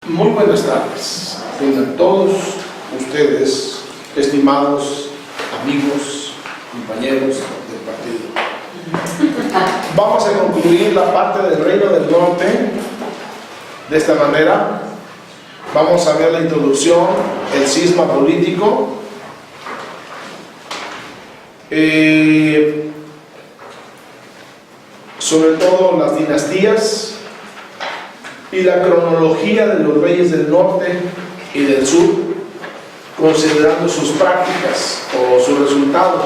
Muy buenas tardes, tengan todos ustedes, estimados amigos, compañeros del partido. Vamos a concluir la parte del Reino del Norte de esta manera. Vamos a ver la introducción, el cisma político, sobre todo las dinastías y la cronología de los reyes del norte y del sur, considerando sus prácticas o su resultado,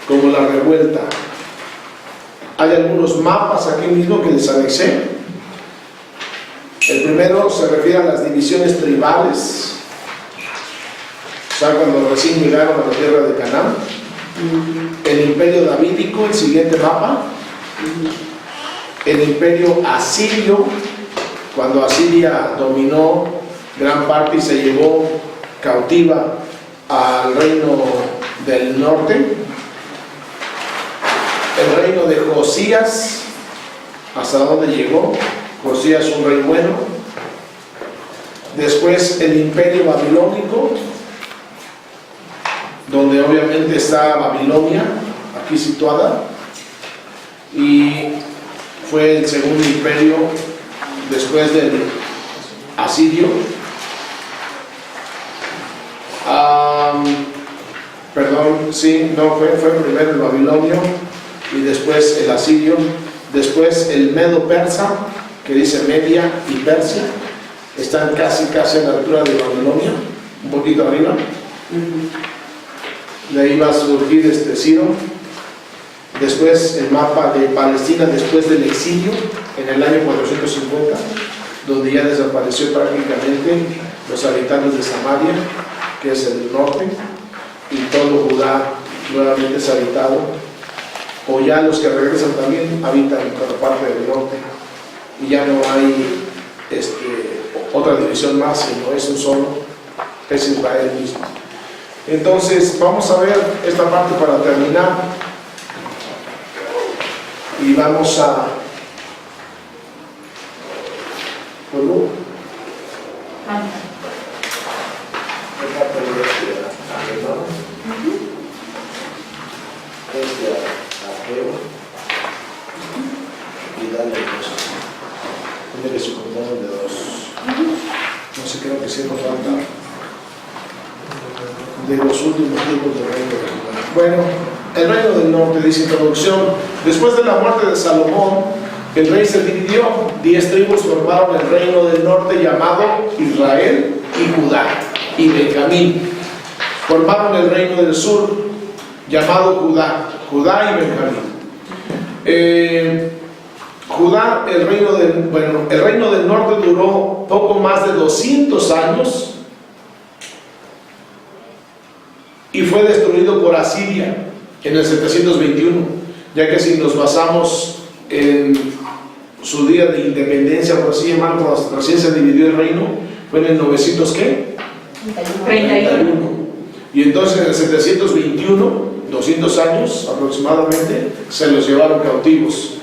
como la revuelta. Hay algunos mapas aquí mismo que les anexé. El primero se refiere a las divisiones tribales, o sea, cuando recién llegaron a la tierra de Canaán. El imperio davídico, el siguiente mapa. El imperio asirio, cuando Asiria dominó gran parte y se llevó cautiva al reino del norte. El reino de Josías, hasta dónde llegó. Josías, un rey bueno. Después el imperio babilónico, donde obviamente está Babilonia, aquí situada, y fue el segundo imperio después del asirio. Fue primero el babilonio y después el asirio, después el medo-persa, que dice Media y Persia, están casi a la altura de Babilonia, un poquito arriba. De ahí va a surgir Ciro. Después el mapa de Palestina después del exilio, en el año 450, donde ya desapareció prácticamente los habitantes de Samaria, que es el norte, y todo Judá nuevamente es habitado, o ya los que regresan también habitan en toda parte del norte, y ya no hay otra división más, sino es un solo, es Israel mismo. Entonces vamos a ver esta parte para terminar, y vamos a y darle que se compone de dos. No sé, creo que sí nos falta de los últimos tipos de reino del norte. Bueno, el reino del norte, dice introducción. Después de la muerte de Salomón, el rey se dividió. 10 tribus formaron el reino del norte, llamado Israel y Judá y Benjamín. Formaron el reino del sur, llamado Judá y Benjamín. El reino del norte duró poco más de 200 años y fue destruido por Asiria en el 721, ya que si nos basamos en su día de independencia, por así llamarlo, cuando recién se dividió el reino, fue en el 900 ¿qué? 31. Y entonces en el 721, 200 años aproximadamente, se los llevaron cautivos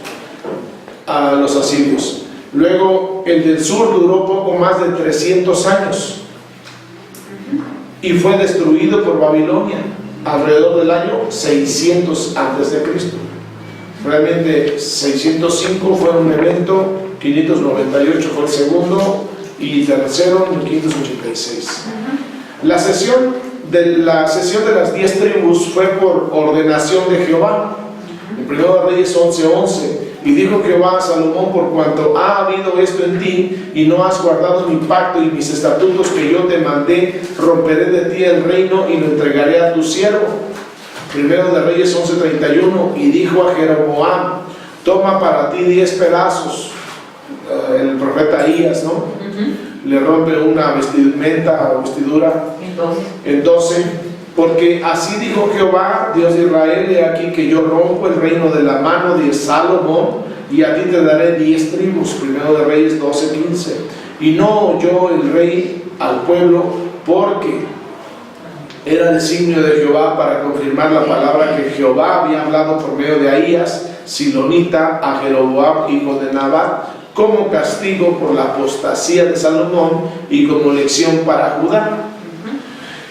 a los asirios. Luego el del sur duró poco más de 300 años y fue destruido por Babilonia alrededor del año 600 a.C. Realmente 605 fue un evento, 598 fue el segundo y tercero en 586. La sesión de las 10 tribus fue por ordenación de Jehová. En 1 Reyes 11:11. Y dijo Jehová a Salomón: por cuanto ha habido esto en ti y no has guardado mi pacto y mis estatutos que yo te mandé, romperé de ti el reino y lo entregaré a tu siervo. 1 Reyes 11:31. Y dijo a Jeroboam: toma para ti 10 pedazos. El profeta Ahías, ¿no? Le rompe una vestimenta o vestidura en 12. Porque así dijo Jehová, Dios de Israel: he aquí que yo rompo el reino de la mano de Salomón, y a ti te daré 10 tribus. 1 Reyes 12:15. Y no oyó el rey al pueblo, porque era designio de Jehová para confirmar la palabra que Jehová había hablado por medio de Ahías, silonita, a Jeroboam, hijo de Nabat, como castigo por la apostasía de Salomón y como lección para Judá.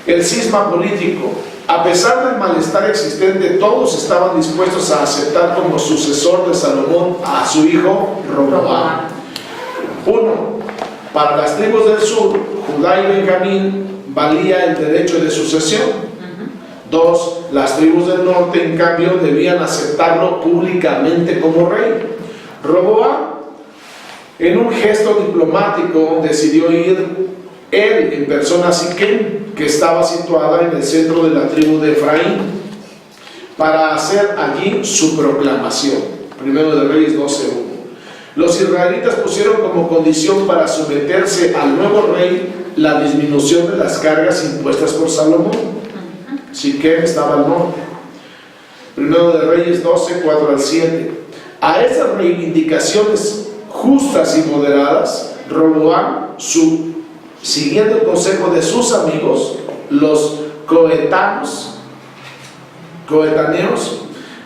El cisma político. A pesar del malestar existente, todos estaban dispuestos a aceptar como sucesor de Salomón a su hijo Roboam. 1. Para las tribus del sur, Judá y Benjamín, valía el derecho de sucesión. 2. Las tribus del norte, en cambio, debían aceptarlo públicamente como rey. Roboam, en un gesto diplomático, decidió ir él en persona a Siquem, que estaba situada en el centro de la tribu de Efraín, para hacer allí su proclamación. Primero de Reyes 12:1. Los israelitas pusieron como condición para someterse al nuevo rey la disminución de las cargas impuestas por Salomón. Siquem estaba al norte. Primero de Reyes 12:4-7. A esas reivindicaciones justas y moderadas, Roboam, siguiendo el consejo de sus amigos, los coetáneos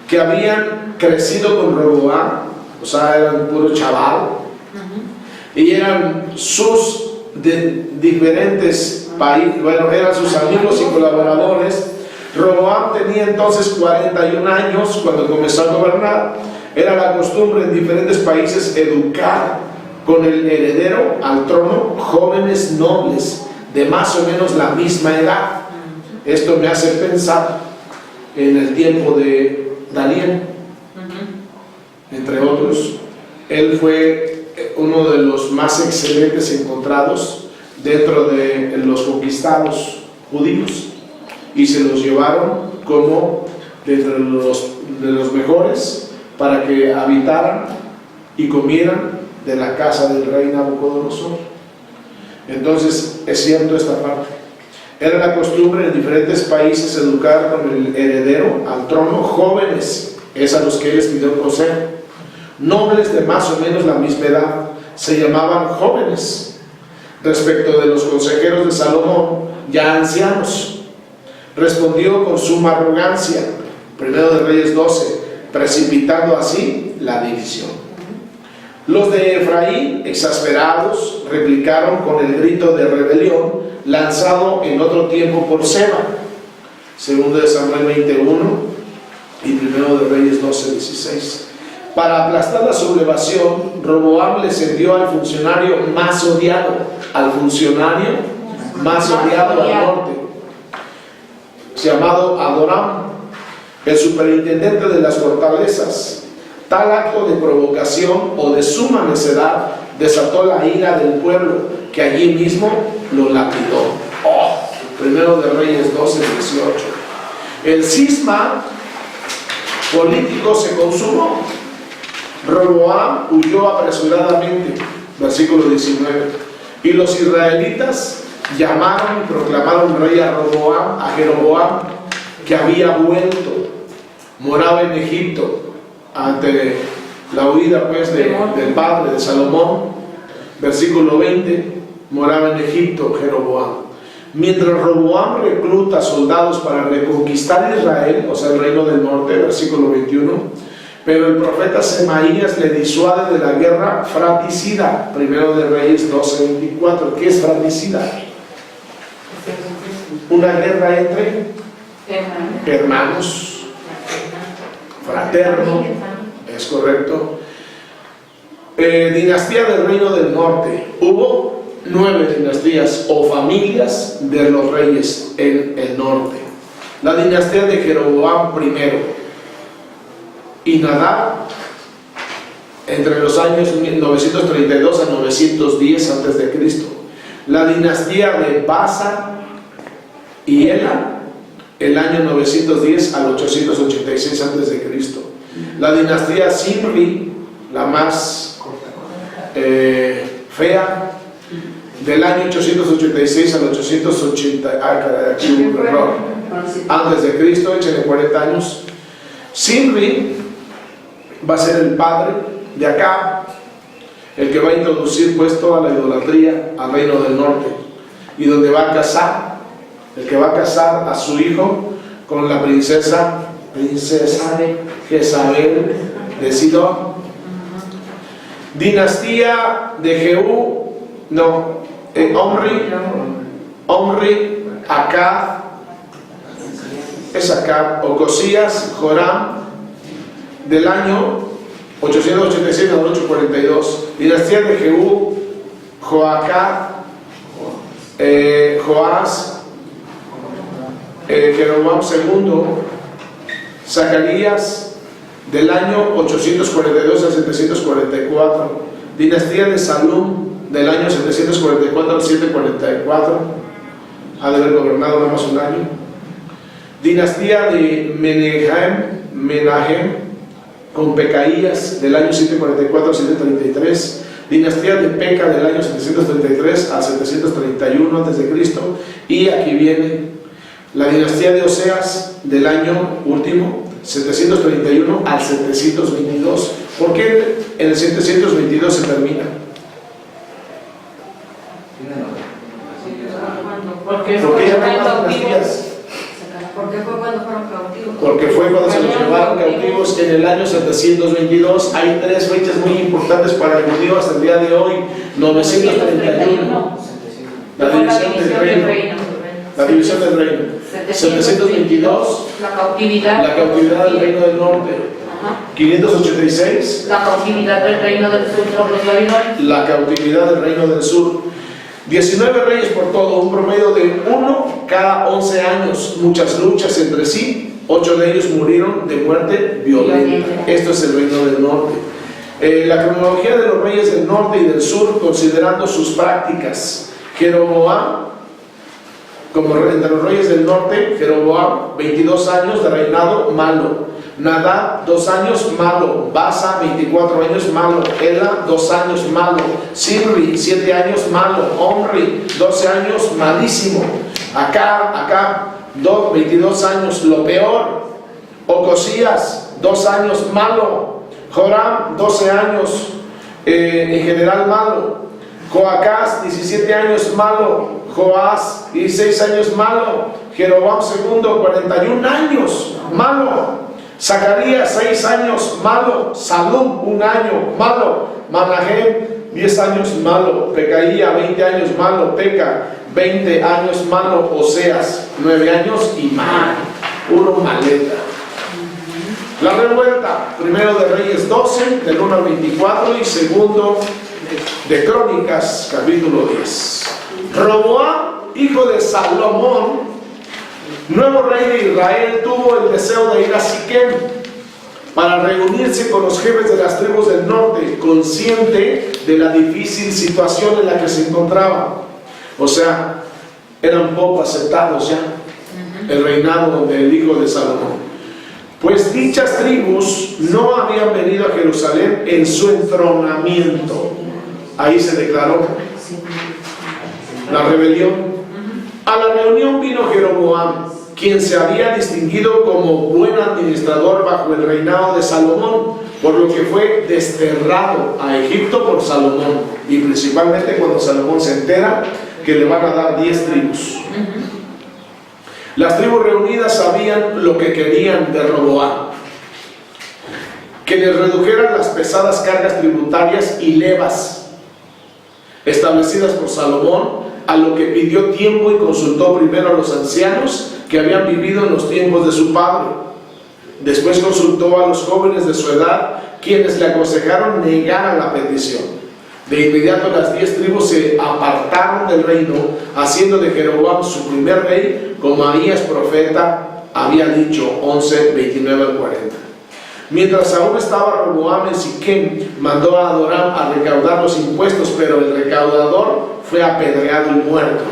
que habían crecido con Roboam, o sea, eran puro chaval, y eran sus diferentes países, bueno, eran sus amigos y colaboradores. Roboam tenía entonces 41 años cuando comenzó a gobernar. Era la costumbre en diferentes países educar con el heredero al trono jóvenes nobles de más o menos la misma edad. Esto me hace pensar en el tiempo de Daniel, entre otros. Él fue uno de los más excelentes encontrados dentro de los conquistados judíos y se los llevaron como de los mejores para que habitaran y comieran de la casa del rey Nabucodonosor. Entonces es cierto esta parte. Era la costumbre en diferentes países educar con el heredero al trono jóvenes, es a los que él les pidió consejo, nobles de más o menos la misma edad, se llamaban jóvenes, respecto de los consejeros de Salomón, ya ancianos. Respondió con suma arrogancia, Primero de Reyes 12, precipitando así la división. Los de Efraín, exasperados, replicaron con el grito de rebelión lanzado en otro tiempo por Seba, segundo de Samuel 21 y Primero de Reyes 12:16. Para aplastar la sublevación, Roboam les envió al funcionario más odiado al norte, llamado Adoram, el superintendente de las fortalezas. Tal acto de provocación o de suma necedad desató la ira del pueblo, que allí mismo lo lapidó. Primero de Reyes 12:18. El cisma político se consumó. Roboam huyó apresuradamente, versículo 19. Y los israelitas llamaron y proclamaron rey a Jeroboam, que había vuelto, moraba en Egipto, ante la huida pues del padre de Salomón. Versículo 20, moraba en Egipto Jeroboam. Mientras Roboam recluta soldados para reconquistar Israel, o sea el reino del norte, versículo 21, pero el profeta Semaías le disuade de la guerra fratricida. Primero de Reyes 12:24. ¿Qué es fratricida? Una guerra entre hermanos, fraterno, es correcto. Dinastía del reino del norte. Hubo 9 dinastías o familias de los reyes en el norte. La dinastía de Jeroboam I y Nadab, entre los años 932 a 910 a.C. La dinastía de Basa y Ela, el año 910 al 886 a.C. La dinastía Zimri, la más fea, del año 886 al 880 antes de Cristo, échenle 40 años. Zimri va a ser el padre de Acab, el que va a introducir pues toda la idolatría al reino del norte, y donde va a casar, el que va a casar a su hijo con la princesa Jezabel de Sidón. Dinastía de Jehú, no, Omri, Acab, es Acab, Ocosías, Joram, del año 887 al 842. Dinastía de Jehú, Joacab, Joás, Jeroboam II, Zacarías, del año 842 al 744. Dinastía de Salum, del año 744 al 744. Ha de haber gobernado nada más un año. Dinastía de Menahem, con Pecaías, del año 744 al 733. Dinastía de Peca, del año 733 al 731 a.C. Y aquí viene la dinastía de Oseas, del año último 731 al 722. ¿Por qué en el 722 se termina? Porque ya no hay más dinastías. Porque fue cuando fueron cautivos. Porque fue cuando se los llevaron cautivos en el año 722. Hay tres fechas muy importantes para el judío hasta el día de hoy. 931, la división del reino. La división del reino. 722, la cautividad del reino del norte. 586, la cautividad del reino del sur por los babilonios. La cautividad del reino del sur. 19 reyes por todo, un promedio de uno cada 11 años. Muchas luchas entre sí. 8 de ellos murieron de muerte violenta. Esto es el reino del norte. La cronología de los reyes del norte y del sur, considerando sus prácticas. Jeroboam, como rey de los reyes del norte, Jeroboam, 22 años de reinado, malo. Nadab, 2 años, malo. Basa, 24 años, malo. Ela, 2 años, malo. Sirri, 7 años, malo. Omri, 12 años, malísimo. Acab, 22 años, lo peor. Ocosías, 2 años, malo. Joram, 12 años, en general malo. Joacás, 17 años, malo. Joás, 16 años, malo. Jeroboam II, 41 años, malo. Zacarías, 6 años, malo. Salum, 1 año, malo. Manahem, 10 años, malo. Pecaía, 20 años, malo. Peca, 20 años, malo. Oseas, 9 años y malo. Puro maleta. La revuelta, primero de Reyes 12, del 1 al 24, y segundo de Crónicas, capítulo 10. Roboam, hijo de Salomón, nuevo rey de Israel, tuvo el deseo de ir a Siquem para reunirse con los jefes de las tribus del norte, consciente de la difícil situación en la que se encontraba. O sea, eran poco aceptados ya el reinado del hijo de Salomón. Pues dichas tribus no habían venido a Jerusalén en su entronamiento. Ahí se declaró la rebelión. A la reunión vino Jeroboam, quien se había distinguido como buen administrador bajo el reinado de Salomón, por lo que fue desterrado a Egipto por Salomón, y principalmente cuando Salomón se entera que le van a dar 10 tribus. Las tribus reunidas sabían lo que querían de Roboam: que les redujeran las pesadas cargas tributarias y levas establecidas por Salomón, a lo que pidió tiempo y consultó primero a los ancianos que habían vivido en los tiempos de su padre. Después consultó a los jóvenes de su edad, quienes le aconsejaron negar la petición. De inmediato las 10 tribus se apartaron del reino, haciendo de Jeroboam su primer rey, como Ahías profeta había dicho, 11, 29 al 40. Mientras aún estaba Roboam en Siquem, mandó a Adoram a recaudar los impuestos, pero el recaudador fue apedreado y muerto.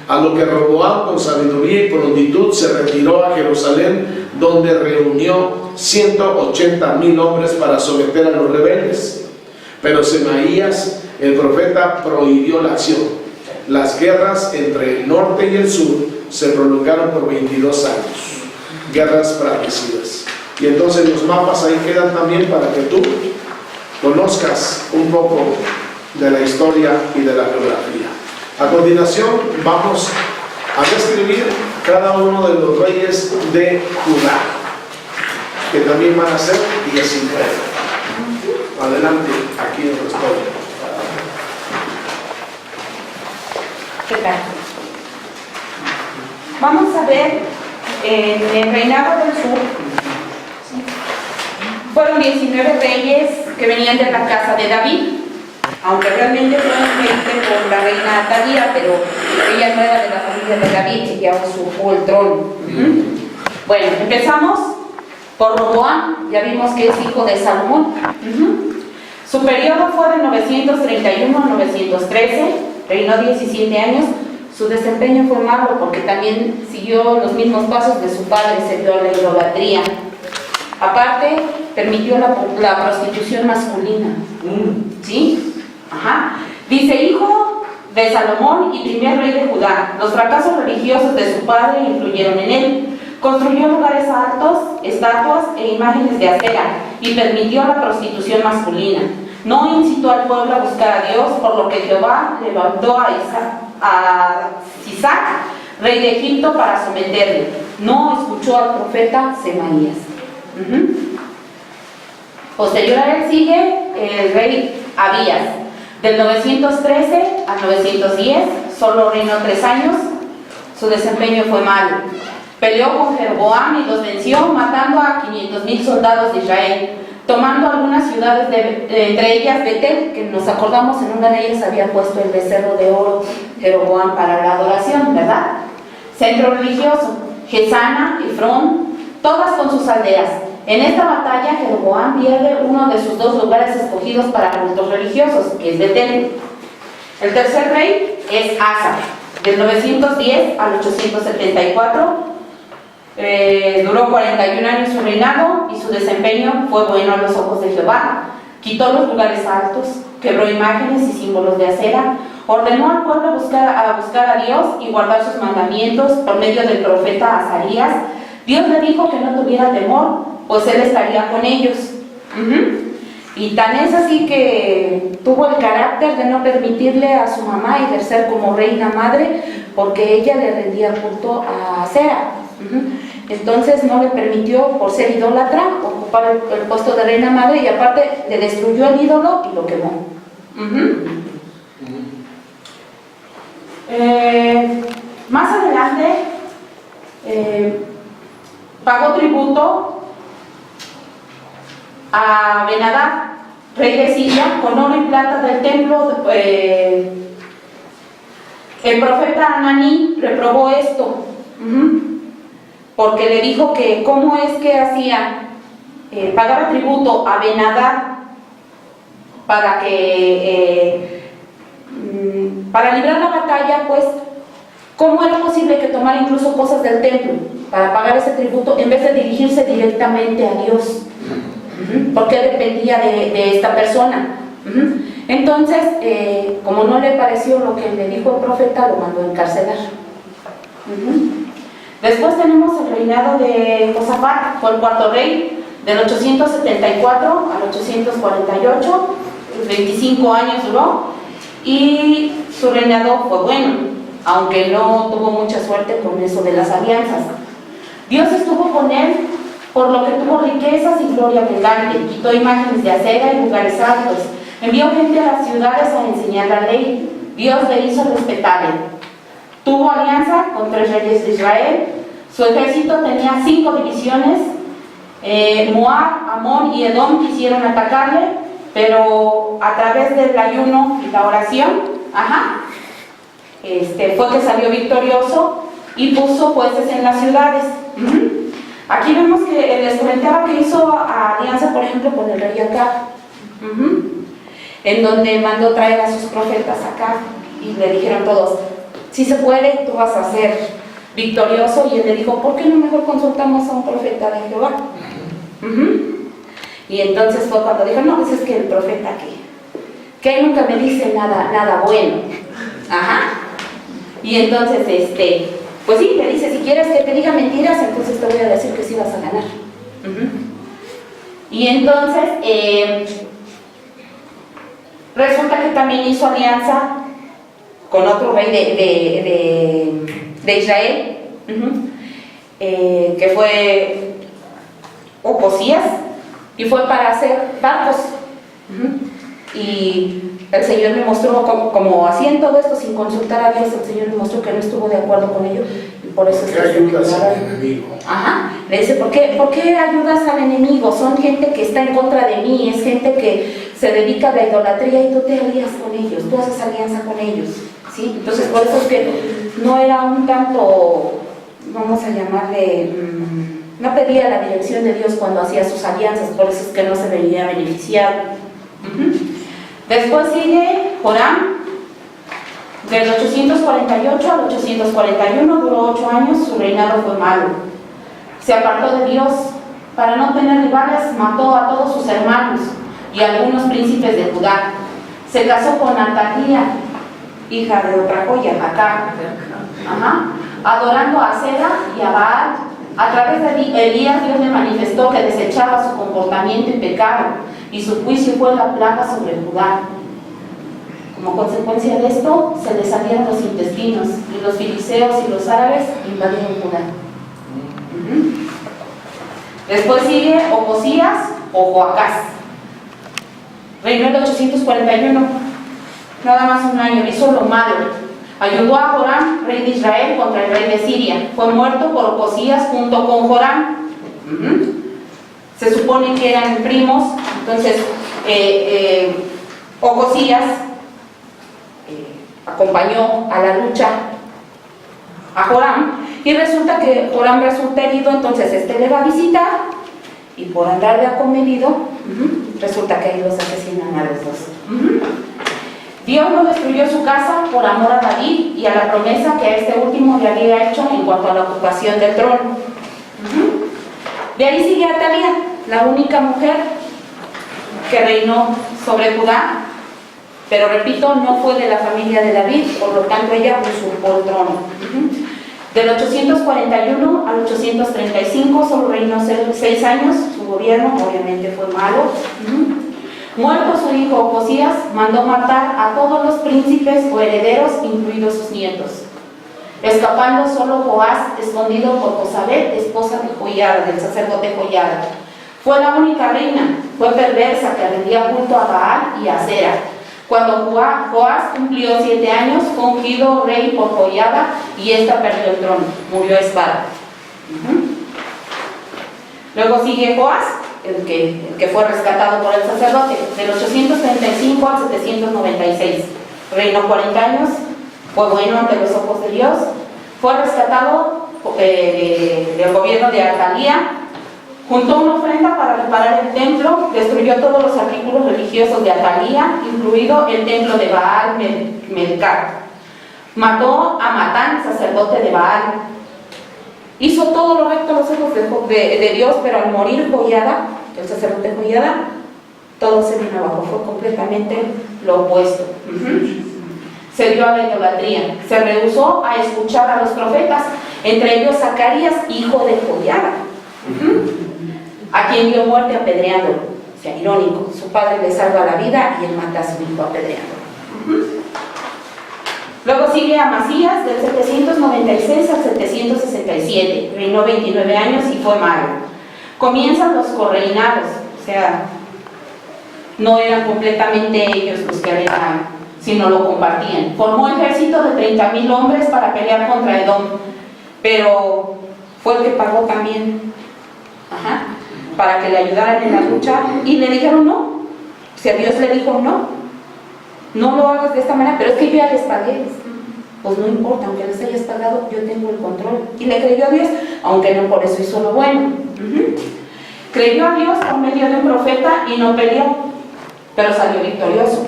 A lo que Roboam, con sabiduría y prontitud, se retiró a Jerusalén, donde reunió 180,000 hombres para someter a los rebeldes. Pero Semaías, el profeta, prohibió la acción. Las guerras entre el norte y el sur se prolongaron por 22 años. Guerras fratricidas. Y entonces los mapas ahí quedan también para que tú conozcas un poco de la historia y de la geografía. A continuación vamos a describir cada uno de los reyes de Judá, que también van a ser 19. Adelante, aquí en responde. ¿Qué tal? Vamos a ver, en el reinado del sur, fueron 19 reyes que venían de la casa de David, aunque realmente fueron 20 por la reina Atalía, pero ella no era de la familia de David, ella usurpó el trono. Bueno, empezamos por Roboam, ya vimos que es hijo de Salomón. Su periodo fue de 931 a 913, reinó 17 años. Su desempeño fue malo porque también siguió los mismos pasos de su padre, se dio a la idolatría. Aparte, permitió la prostitución masculina. ¿Sí? Ajá. Dice, hijo de Salomón y primer rey de Judá. Los fracasos religiosos de su padre influyeron en él. Construyó lugares altos, estatuas e imágenes de acera y permitió la prostitución masculina. No incitó al pueblo a buscar a Dios, por lo que Jehová levantó a Sisac, rey de Egipto, para someterle. No escuchó al profeta Semaías. Posterior a él sigue el rey Abías. Del 913 al 910, solo reinó 3 años. Su desempeño fue malo. Peleó con Jeroboam y los venció, matando a 500,000 soldados de Israel, tomando algunas ciudades, entre ellas Betel, que nos acordamos en una de ellas había puesto el becerro de oro Jeroboam para la adoración, ¿verdad? Centro religioso, Gesana, Efrón, todas con sus aldeas. En esta batalla Jeroboam pierde uno de sus 2 lugares escogidos para cultos religiosos, que es Betel. El tercer rey es Asa, del 910 al 874. Duró 41 años su reinado y su desempeño fue bueno a los ojos de Jehová. Quitó los lugares altos, quebró imágenes y símbolos de acera, ordenó al pueblo a buscar a Dios y guardar sus mandamientos por medio del profeta Azarías. Dios le dijo que no tuviera temor, pues él estaría con ellos. Y tan es así que tuvo el carácter de no permitirle a su mamá ejercer como reina madre, porque ella le rendía culto a Acera. Entonces no le permitió, por ser idólatra, ocupar el puesto de reina madre, y aparte le destruyó el ídolo y lo quemó. Más adelante pagó tributo a Ben-Hadad, rey de Siria, con oro y plata del templo. El profeta Ananí reprobó esto, porque le dijo que cómo es que hacía, pagaba tributo a Ben-Hadad para librar la batalla, pues cómo era posible que tomara incluso cosas del templo para pagar ese tributo en vez de dirigirse directamente a Dios, porque dependía de esta persona. Entonces, como no le pareció lo que le dijo el profeta, lo mandó a encarcelar. Después tenemos el reinado de Josafat, fue el 4º rey, del 874 al 848, 25 años duró, y su reinado fue bueno, aunque no tuvo mucha suerte con eso de las alianzas. Dios estuvo con él, por lo que tuvo riquezas y gloria abundante, quitó imágenes de acera y lugares altos, envió gente a las ciudades a enseñar la ley, Dios le hizo respetable. Tuvo alianza con 3 reyes de Israel, su ejército tenía 5 divisiones, Moab, Amón y Edom quisieron atacarle, pero a través del ayuno y la oración, fue que salió victorioso y puso jueces en las ciudades. Aquí vemos que les comentaba que hizo alianza, por ejemplo, con el rey Acab, en donde mandó traer a sus profetas acá y le dijeron todos: si se puede, tú vas a ser victorioso. Y él le dijo: ¿por qué no mejor consultamos a un profeta de Jehová? Y entonces fue cuando dijo: no, pues es que el profeta que él nunca me dice nada bueno. Y entonces, pues sí, le dice: si quieres que te diga mentiras, entonces te voy a decir que sí vas a ganar. Y entonces, resulta que también hizo alianza con otro rey de Israel, que fue Ocosías, y fue para hacer barcos. Y el Señor me mostró, como hacían todo esto sin consultar a Dios, el Señor me mostró que no estuvo de acuerdo con ello, y por eso... ¿Qué ayudas al enemigo? Ajá, le dice, ¿por qué ayudas al enemigo? Son gente que está en contra de mí, es gente que se dedica a la idolatría y tú te alías con ellos, tú haces alianza con ellos, ¿sí? Entonces por eso es que no era un tanto, vamos a llamarle, no pedía la dirección de Dios cuando hacía sus alianzas, por eso es que no se veía beneficiado. Después sigue Joram, del 848 al 841, duró 8 años, su reinado fue malo. Se apartó de Dios, para no tener rivales, mató a todos sus hermanos y a algunos príncipes de Judá. Se casó con Atalía, hija de otra joya, Acá, adorando a Acera y a Baal. A través de Elías, Dios le manifestó que desechaba su comportamiento y pecado, y su juicio fue la plaga sobre Judá. Como consecuencia de esto, se les salieron los intestinos, y los filisteos y los árabes invadieron Judá. Después sigue Ocosías o Joacás. Reinó en 841, nada más un año, hizo lo malo. Ayudó a Joram, rey de Israel, contra el rey de Siria. Fue muerto por Ocosías junto con Joram. Se supone que eran primos, entonces Ocosías acompañó a la lucha a Joram, y resulta que Joram resulta herido, entonces le va a visitar, y por andar de acomedido, resulta que ahí los asesinan a los dos. Dios no destruyó su casa por amor a David y a la promesa que a este último le había hecho en cuanto a la ocupación del trono. De ahí sigue Atalía, la única mujer que reinó sobre Judá, pero repito, no fue de la familia de David, por lo tanto ella usurpó el trono. Del 841 al 835 solo reinó 6 años, su gobierno obviamente fue malo. Muerto su hijo Ocosías, mandó matar a todos los príncipes o herederos, incluidos sus nietos, escapando solo Joás, escondido por Josabet, esposa de Joiada, del sacerdote Joiada. Fue la única reina, fue perversa, que rendía culto a Baal y a Acera. Cuando Joás cumplió 7 años, fue ungido rey por Joiada, y ésta perdió el trono, murió a espada. Luego sigue Joás, el que fue rescatado por el sacerdote, del 835 al 796. Reinó 40 años, fue bueno ante los ojos de Dios. Fue rescatado del gobierno de Atalía. Juntó una ofrenda para reparar el templo, destruyó todos los artículos religiosos de Atalía, incluido el templo de Baal Melcar. Mató a Matán, sacerdote de Baal. Hizo todo lo recto a los ojos de Dios, pero al morir Joiada, el sacerdote Joiada, todo se vino abajo, fue completamente lo opuesto. Se dio a la idolatría, se rehusó a escuchar a los profetas, entre ellos Zacarías, hijo de Joiada, a quien dio muerte apedreando. O sea, irónico, su padre le salva la vida y él mata a su hijo apedreando. Luego sigue Amasías, del 796 al 767, reinó 29 años y fue malo. Comienzan los correinados, o sea, no eran completamente ellos los que reinaban, sino lo compartían. Formó ejército de 30,000 hombres para pelear contra Edom, pero fue el que pagó también, para que le ayudaran en la lucha, y le dijeron no. O sea, Dios le dijo no lo hagas de esta manera, pero es que yo ya les pagué. Pues no importa, aunque les hayas pagado, yo tengo el control. Y le creyó a Dios, aunque no por eso hizo lo bueno. Creyó a Dios por medio de un profeta y no peleó, pero salió victorioso.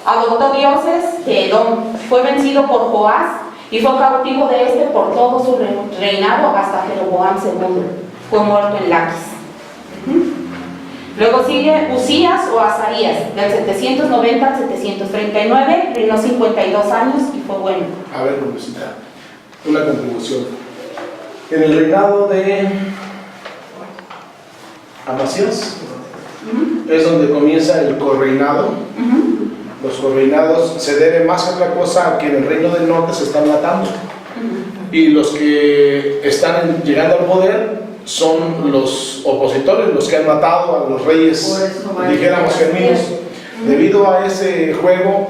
Adoptó dioses de Edom, fue vencido por Joás y fue cautivo de este por todo su reinado hasta Jeroboam II. Fue muerto en Laquis. Luego sigue Usías o Azarías, del 790 al 739, reinó 52 años y fue bueno. A ver, Lucita, una contribución. En el reinado de Amasías es donde comienza el correinado. Los correinados se debe más a otra cosa que en el reino del norte se están matando. Y los que están llegando al poder son los opositores, los que han matado a los reyes, dijéramos, genuinos. Debido a ese juego,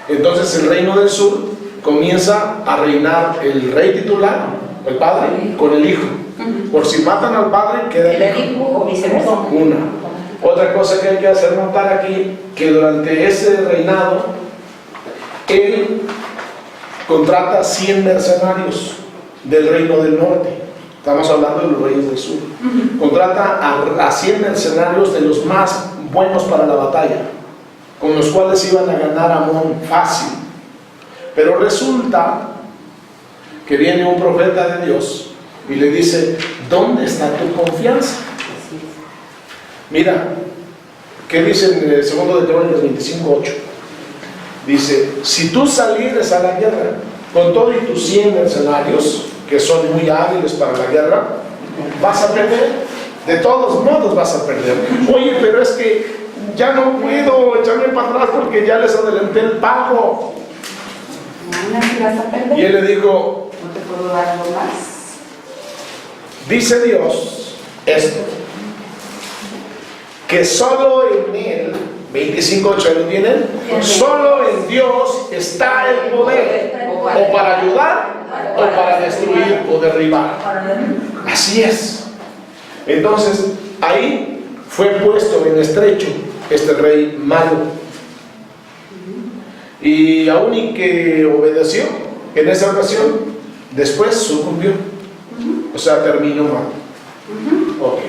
entonces el reino del sur comienza a reinar el rey titular, el padre, con el hijo. Por si matan al padre, queda el hijo. O viceversa. Una. Otra cosa que hay que hacer notar aquí, que durante ese reinado, él contrata 100 mercenarios del reino del norte. Estamos hablando de los reyes del sur. Contrata a 100 mercenarios de los más buenos para la batalla, con los cuales iban a ganar a Amón fácil. Pero resulta que viene un profeta de Dios y le dice: ¿dónde está tu confianza? Mira, ¿qué dice en el segundo de Crónicas 25:8? Dice: si tú salieres a la guerra con todos tus 100 mercenarios, que son muy hábiles para la guerra, vas a perder. De todos modos vas a perder. Oye, pero es que ya no puedo echarme para atrás porque ya les adelanté el pago. Aún así vas a perder. Y él le dijo: No te puedo dar algo más. dice Dios esto, que solo en Él, 25:8, ¿lo tienen? Solo en Dios está el poder, o para ayudar, o para destruir o derribar. Así es. Entonces, ahí fue puesto en estrecho este rey malo. Y aún y que obedeció en esa ocasión, después sucumbió. O sea, terminó mal. Ok.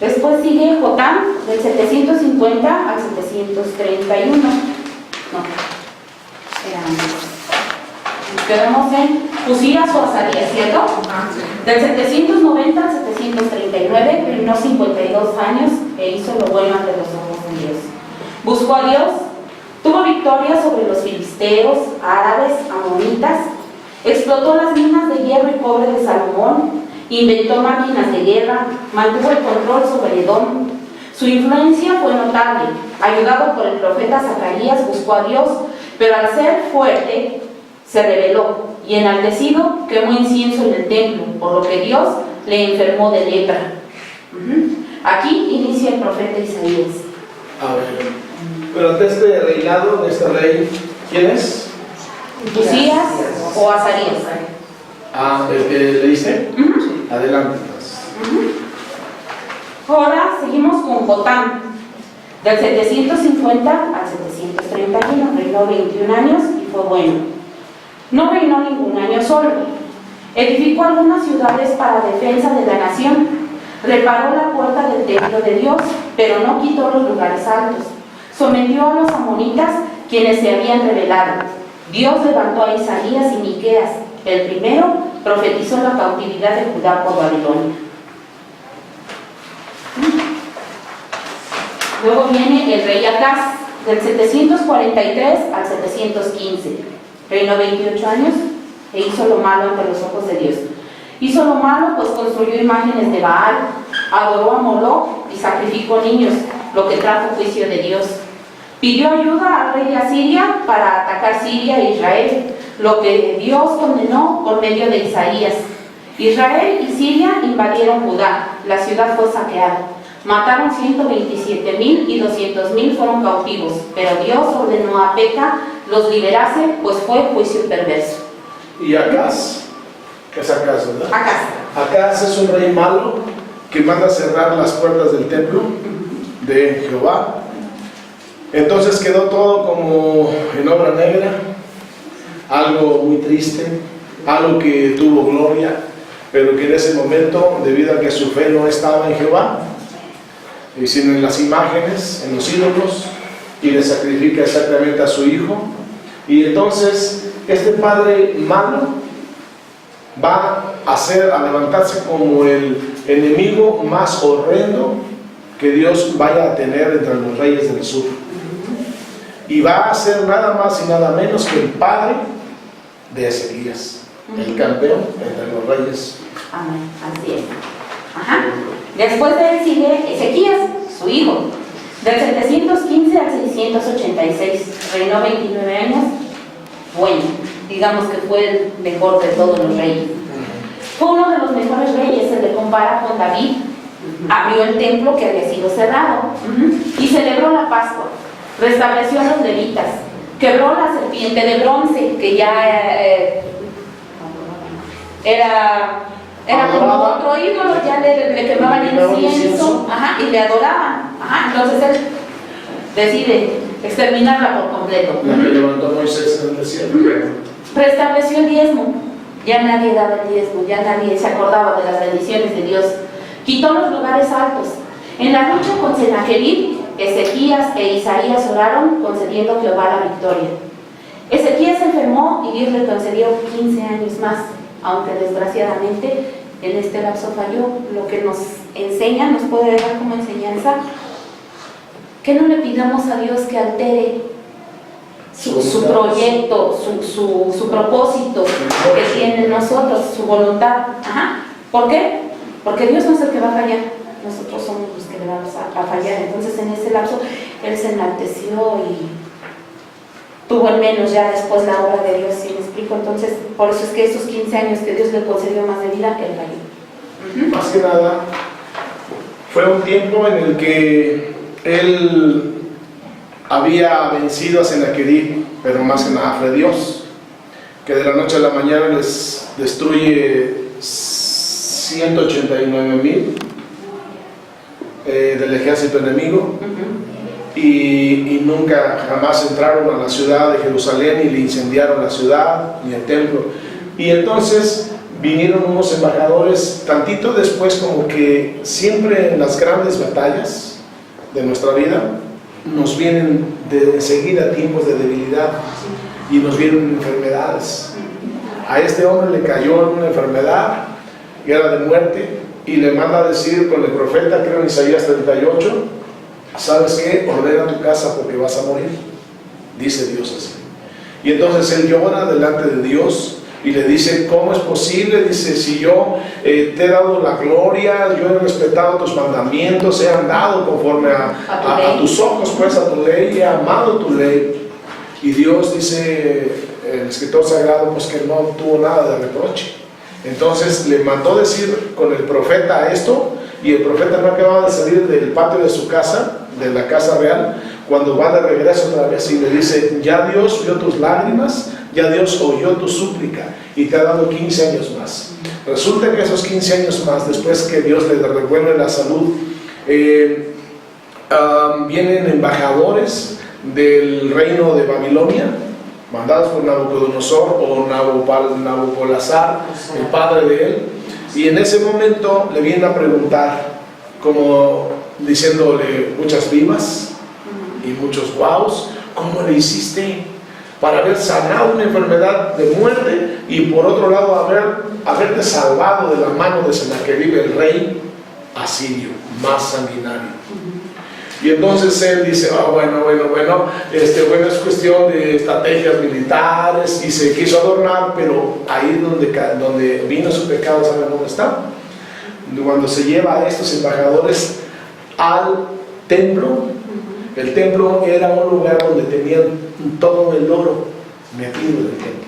Después sigue Jotam, del 750 al 731. No, era antes. Quedamos en Usías o Azarías, ¿cierto? Del 790 al 739, reinó 52 años e hizo lo bueno ante los ojos de Dios. Buscó a Dios, tuvo victoria sobre los filisteos, árabes, amonitas, explotó las minas de hierro y cobre de Salomón, inventó máquinas de guerra, mantuvo el control sobre Edom. Su influencia fue notable. Ayudado por el profeta Zacarías, buscó a Dios, pero al ser fuerte, se rebeló y enaltecido quemó incienso en el templo, por lo que Dios le enfermó de lepra. Aquí inicia el profeta Isaías. A ver, pero ante este reinado de este rey, ¿quién es? Usías o Azarías. Ah, ¿el que leíste? Adelante. Ahora seguimos con Jotam, del 750 al 731, reinó 21 años y fue bueno. No reinó ningún año solo. Edificó algunas ciudades para defensa de la nación. Reparó la puerta del templo de Dios, pero no quitó los lugares altos. Sometió a los amonitas, quienes se habían rebelado. Dios levantó a Isaías y Miqueas. El primero profetizó la cautividad de Judá por Babilonia. Luego viene el rey Acaz, del 743 al 715. Reinó 28 años e hizo lo malo ante los ojos de Dios. Hizo lo malo, pues construyó imágenes de Baal, adoró a Moloch y sacrificó niños, lo que trajo juicio de Dios. Pidió ayuda al rey de Asiria para atacar Siria e Israel, lo que Dios condenó por medio de Isaías. Israel y Siria invadieron Judá, la ciudad fue saqueada. Mataron 127,000 y 200,000 fueron cautivos, pero Dios ordenó a Peca los liberase, pues fue juicio perverso. ¿Y Acaz? ¿Qué es Acaz, verdad? Acaz. Acaz es un rey malo que manda cerrar las puertas del templo de Jehová. Entonces quedó todo como en obra negra, algo muy triste, algo que tuvo gloria, pero que en ese momento, debido a que su fe no estaba en Jehová, sino en las imágenes, en los ídolos, y le sacrifica exactamente a su hijo. Y entonces este padre malo va a levantarse como el enemigo más horrendo que Dios vaya a tener entre los reyes del sur. Y va a ser nada más y nada menos que el padre de Ezequías, el campeón entre los reyes. Amén, así es. Ajá. Después de él sigue Ezequías, su hijo, del 715 al 686, reinó 29 años, bueno, digamos que fue el mejor de todos los reyes. Fue uno de los mejores reyes, se le compara con David. Abrió el templo que había sido cerrado y celebró la Pascua, restableció a los levitas, quebró la serpiente de bronce que ya era como otro ídolo, ya le quemaban incienso, y le adoraban. Entonces él decide exterminarla por completo. La que levantó Moisés en el desierto. Restableció el diezmo, ya nadie daba el diezmo, ya nadie se acordaba de las bendiciones de Dios. Quitó los lugares altos. En la lucha con Sennacherib, Ezequías e Isaías oraron concediendo a Jehová la victoria. Ezequías se enfermó y Dios le concedió 15 años más, aunque desgraciadamente en este lapso falló. Lo que nos enseña, nos puede dejar como enseñanza, que no le pidamos a Dios que altere su proyecto, su propósito que tiene en nosotros, su voluntad. ¿Por qué? Porque Dios no es el que va a fallar, nosotros somos los que le vamos a fallar. Entonces en ese lapso él se enalteció y tuvo al menos ya después la obra de Dios, ¿sí me explico? Entonces por eso es que esos 15 años que Dios le concedió más de vida, él falló. Más que nada, fue un tiempo en el que él había vencido a Sennacherib, pero más que nada fue Dios, que de la noche a la mañana les destruye 189,000 del ejército enemigo. Y nunca jamás entraron a la ciudad de Jerusalén y le incendiaron la ciudad ni el templo. Y entonces vinieron unos embajadores tantito después, como que siempre en las grandes batallas de nuestra vida nos vienen de enseguida tiempos de debilidad y nos vienen enfermedades. A este hombre le cayó una enfermedad que era de muerte y le manda a decir con el profeta, creo en Isaías 38, ¿sabes qué? Ordena tu casa porque vas a morir, dice Dios así. Y entonces él llora delante de Dios y le dice, ¿cómo es posible? Dice, si yo te he dado la gloria, yo he respetado tus mandamientos, he andado conforme a tus ojos, pues a tu ley, he amado tu ley. Y Dios dice, el escritor sagrado, pues que no tuvo nada de reproche. Entonces le mandó decir con el profeta esto, y el profeta no acababa de salir del patio de su casa, de la casa real, cuando va de regreso otra vez y le dice, ya Dios vio tus lágrimas, ya Dios oyó tu súplica y te ha dado 15 años más. Resulta que esos 15 años más, después que Dios le devuelve la salud, vienen embajadores del reino de Babilonia, mandados por Nabucodonosor o Nabopolassar, el padre de él, y en ese momento le vienen a preguntar, como diciéndole muchas vivas y muchos guaus, ¿cómo le hiciste para haber sanado una enfermedad de muerte y por otro lado haberte salvado de la mano de Sennacherib, el rey asirio, más sanguinario? Y entonces él dice, bueno, es cuestión de estrategias militares, y se quiso adornar, pero ahí donde vino su pecado, ¿saben dónde está? Cuando se lleva a estos embajadores al templo, el templo era un lugar donde tenían todo el oro metido en el templo,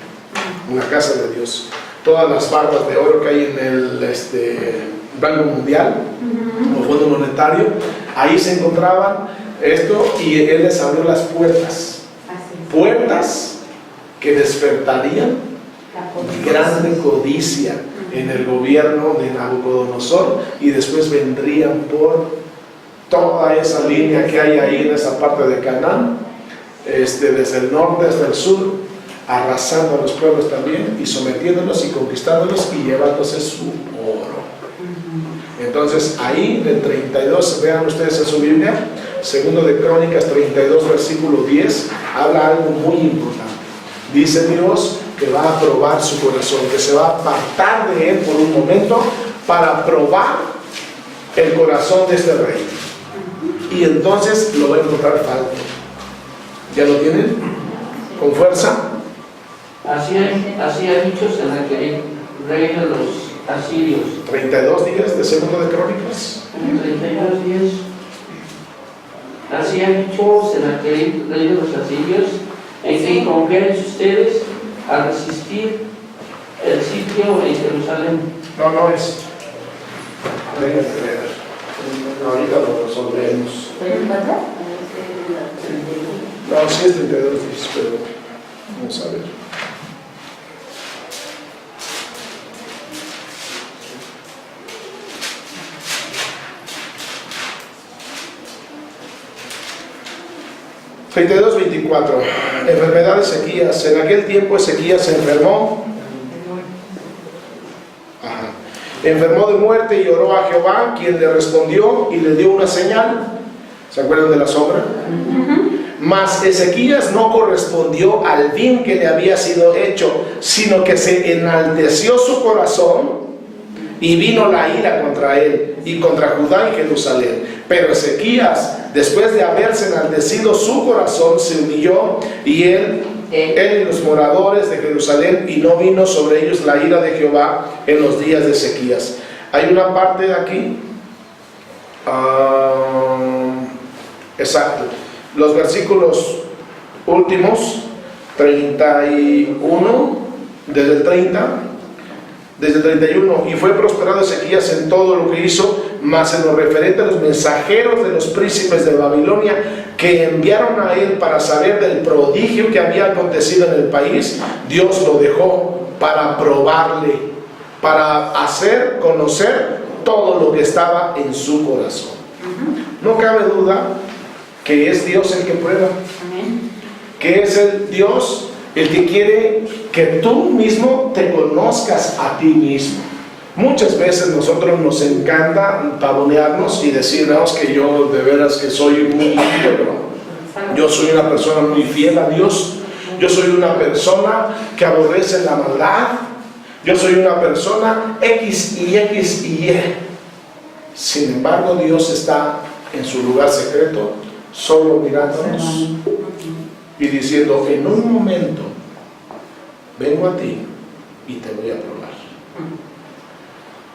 en la casa de Dios. Todas las barras de oro que hay en el Banco Mundial o Fondo Monetario, ahí se encontraban esto, y él les abrió las puertas que despertarían grande codicia en el gobierno de Nabucodonosor, y después vendrían por toda esa línea que hay ahí en esa parte de Canaán, desde el norte hasta el sur, arrasando a los pueblos también y sometiéndolos y conquistándolos y llevándose su oro. Entonces ahí del 32, vean ustedes en su Biblia, segundo de Crónicas 32 versículo 10, habla algo muy importante. Dice Dios que va a probar su corazón, que se va a apartar de él por un momento para probar el corazón de este rey, y entonces lo va a encontrar falto. ¿Ya lo tienen? ¿Con fuerza? Así ha dicho Sennacherib, rey de los asirios. 32 días de segundo de Crónicas. 32 días. Así ha dicho Sennacherib, rey de los asirios, en que confiáis ustedes a resistir el sitio en Jerusalén. No es. Déjenme ver. Ahorita lo resolvemos. No, sí es 32, pero vamos a ver. Veintidós, 24. Enfermedad de Ezequías. En aquel tiempo Ezequías se enfermó. Enfermó de muerte y oró a Jehová, quien le respondió y le dio una señal. ¿Se acuerdan de la sombra? Mas Ezequías no correspondió al bien que le había sido hecho, sino que se enalteció su corazón y vino la ira contra él y contra Judá y Jerusalén. Pero Ezequías, después de haberse enaltecido su corazón, se humilló y él y los moradores de Jerusalén, y no vino sobre ellos la ira de Jehová en los días de Ezequías. Hay una parte de aquí, exacto, los versículos últimos, 31, desde el 30, desde el 31, y fue prosperado Ezequías en todo lo que hizo, mas en lo referente a los mensajeros de los príncipes de Babilonia que enviaron a él para saber del prodigio que había acontecido en el país, Dios lo dejó para probarle, para hacer conocer todo lo que estaba en su corazón. No cabe duda que es Dios el que prueba, que es el Dios el que quiere que tú mismo te conozcas a ti mismo. Muchas veces nosotros nos encanta pavonearnos y decirnos que yo de veras que soy muy íntegro, yo soy una persona muy fiel a Dios, yo soy una persona que aborrece la maldad, yo soy una persona X y X y Y. Sin embargo, Dios está en su lugar secreto, solo mirándonos y diciendo: en un momento vengo a ti y te voy a probar,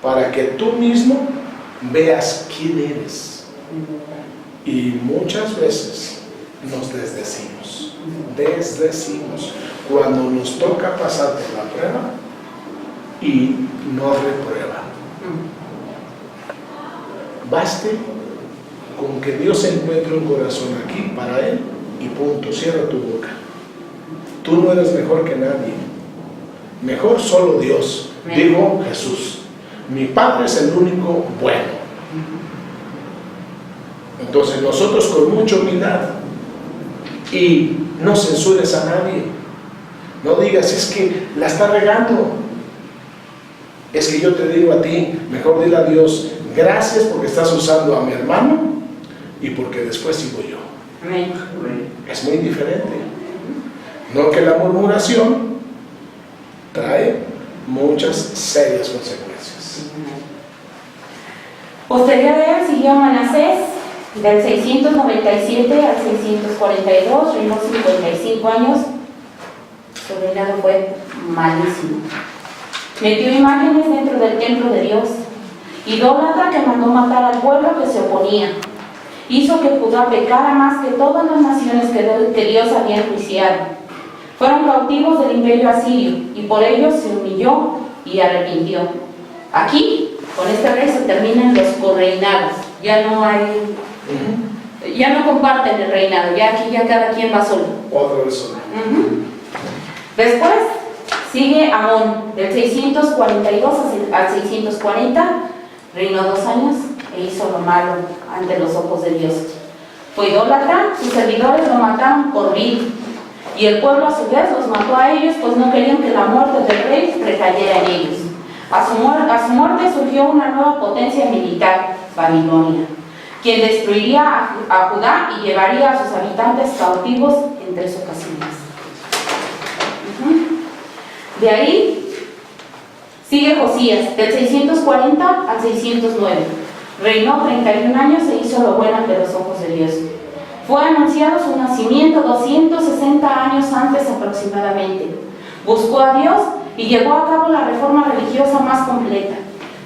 para que tú mismo veas quién eres. Y muchas veces nos desdecimos cuando nos toca pasar por la prueba y no reprueba. Baste con que Dios encuentre un corazón aquí para Él y punto, cierra tu boca. Tú no eres mejor que nadie, mejor solo Dios. Dijo Jesús: mi Padre es el único bueno. Entonces nosotros, con mucha humildad, y no censures a nadie, no digas: es que la está regando. Es que yo te digo a ti, mejor dile a Dios: gracias porque estás usando a mi hermano y porque después sigo yo. Amén. Es muy diferente. No que la murmuración trae muchas serias consecuencias. Posterior a él siguió Manasés, del 697 al 642, reinó 55 años. Su reinado fue malísimo. Metió imágenes dentro del templo de Dios, idólatra que mandó matar al pueblo que se oponía. Hizo que Judá pecara más que todas las naciones que Dios había enjuiciado. Fueron cautivos del imperio asirio y por ello se humilló y arrepintió. Aquí, con este rey se terminan los correinados. Ya no comparten el reinado, ya aquí ya cada quien va solo. Otra persona. Después sigue Amón, del 642 al 640, reinó 2 años e hizo lo malo ante los ojos de Dios. Fue idólatra, sus servidores lo mataron por vil, y el pueblo a su vez los mató a ellos, pues no querían que la muerte del rey recayera en ellos. A su muerte surgió una nueva potencia militar, Babilonia, quien destruiría a Judá y llevaría a sus habitantes cautivos en 3 ocasiones. De ahí sigue Josías, del 640 al 609. Reinó 31 años e hizo lo bueno ante los ojos de Dios. Fue anunciado su nacimiento 260 años antes aproximadamente. Buscó a Dios y llevó a cabo la reforma religiosa más completa.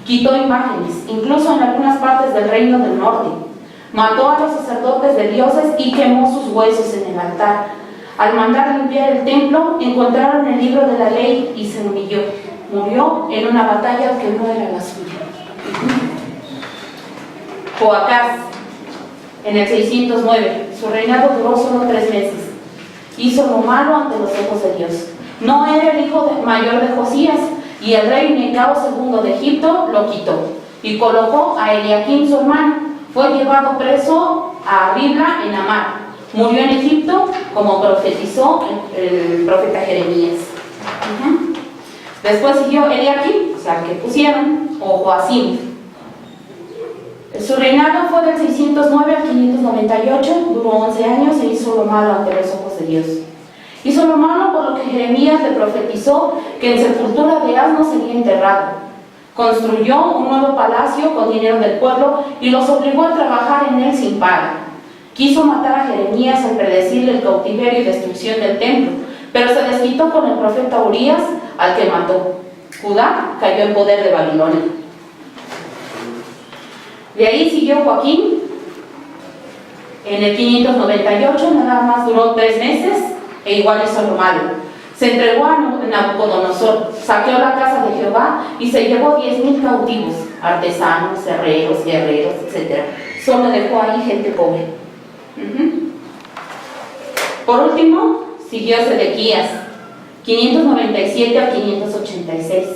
Quitó imágenes, incluso en algunas partes del reino del norte. Mató a los sacerdotes de dioses y quemó sus huesos en el altar. Al mandar limpiar el templo, encontraron el libro de la ley y se humilló. murió en una batalla que no era la suya. Joacás, en el 609, su reinado duró solo 3 meses. Hizo lo malo ante los ojos de Dios. No era el hijo mayor de Josías, y el rey Necao II de Egipto lo quitó y colocó a Eliaquim su hermano. Fue llevado preso a Ribla en Amar. Murió en Egipto, como profetizó el profeta Jeremías. Después siguió Eliaquim, o sea, que pusieron, o Joacim. Su reinado fue del 609 al 598, duró 11 años e hizo lo malo ante los ojos de Dios. Hizo lo malo por lo que Jeremías le profetizó que en sepultura de asno sería enterrado. Construyó un nuevo palacio con dinero del pueblo y los obligó a trabajar en él sin paga. Quiso matar a Jeremías al predecirle el cautiverio y destrucción del templo, pero se desquitó con el profeta Urías, al que mató. Judá cayó en poder de Babilonia. De ahí siguió Joaquín. En el 598 nada más duró 3 meses e igual hizo lo malo. Se entregó a Nabucodonosor, saqueó la casa de Jehová y se llevó 10,000 cautivos, artesanos, herreros, guerreros, etc. Solo dejó ahí gente pobre. Por último, siguió Sedequías, 597 a 586.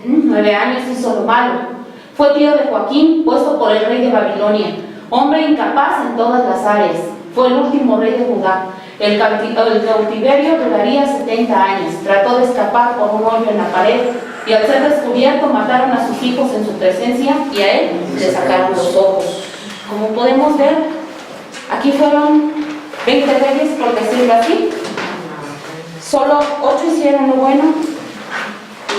9 años hizo lo malo. Fue tío de Joaquín, puesto por el rey de Babilonia, hombre incapaz en todas las áreas. Fue el último rey de Judá. El cautiverio duraría 70 años. Trató de escapar por un hoyo en la pared y al ser descubierto mataron a sus hijos en su presencia y a él le sacaron los ojos. Como podemos ver, aquí fueron 20 reyes, por decirlo así. Solo 8 hicieron lo bueno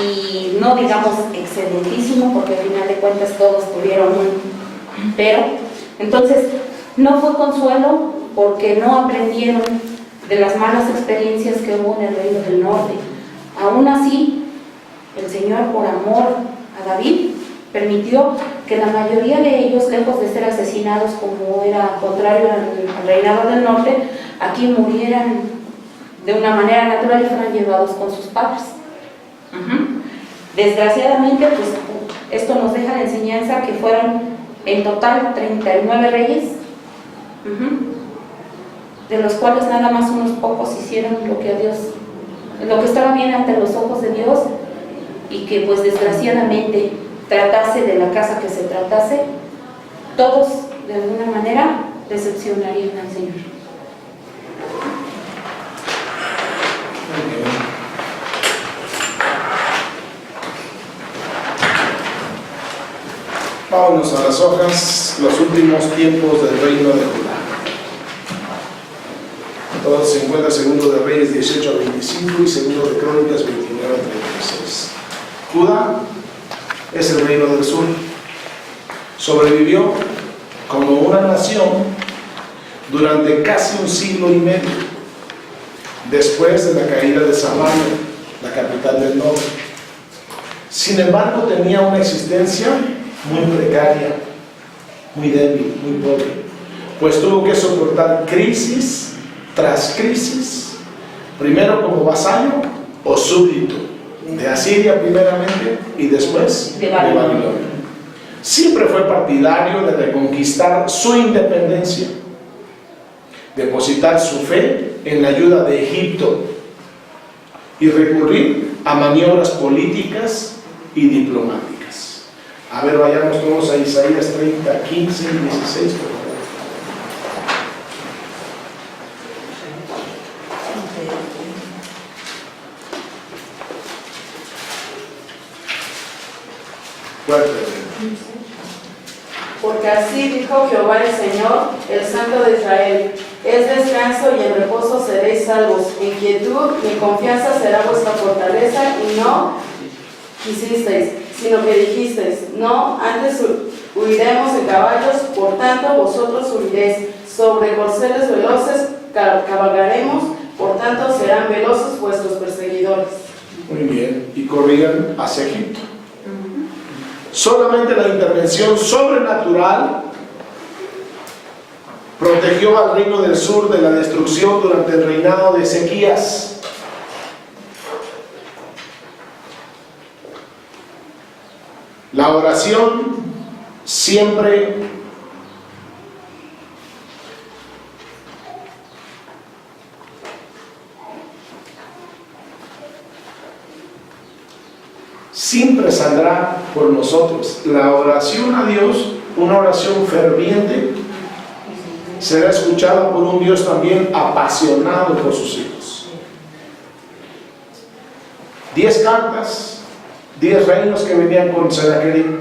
y no digamos excelentísimo, porque al final de cuentas todos tuvieron un pero. Entonces no fue consuelo porque no aprendieron de las malas experiencias que hubo en el reino del norte. Aún así, el Señor, por amor a David, permitió que la mayoría de ellos, lejos de ser asesinados como era contrario al reinado del norte, aquí murieran de una manera natural y fueran llevados con sus padres. Desgraciadamente, pues esto nos deja la enseñanza que fueron en total 39 reyes, de los cuales nada más unos pocos hicieron lo que estaba bien ante los ojos de Dios, y que pues desgraciadamente, tratase de la casa que se tratase, todos de alguna manera decepcionarían al Señor. Vámonos a las hojas, los últimos tiempos del reino de Judá. Todo se encuentra segundo de Reyes 18 a 25 y segundo de Crónicas 29 a 36. Judá es el reino del sur. Sobrevivió como una nación durante casi un siglo y medio, después de la caída de Samaria, la capital del norte. Sin embargo, tenía una existencia muy precaria, muy débil, muy pobre, pues tuvo que soportar crisis tras crisis, primero como vasallo o súbdito de Asiria primeramente y después de Babilonia. Siempre fue partidario de reconquistar su independencia, depositar su fe en la ayuda de Egipto y recurrir a maniobras políticas y diplomáticas. A ver, vayamos todos a Isaías 30, 15 y 16, por favor. Porque así dijo Jehová el Señor, el Santo de Israel: es descanso y en reposo seréis salvos. En quietud mi confianza será vuestra fortaleza, y no quisisteis, sino que dijisteis: no, antes huiremos en caballos, por tanto vosotros huiréis. Sobre corceles veloces cabalgaremos, por tanto serán veloces vuestros perseguidores. Muy bien, y corrían hacia Egipto. Solamente la intervención sobrenatural protegió al reino del sur de la destrucción durante el reinado de Ezequías. La oración siempre saldrá por nosotros. La oración a Dios, una oración ferviente, será escuchada por un Dios también apasionado por sus hijos. 10 cartas, 10 reinos que venían con Sennacherib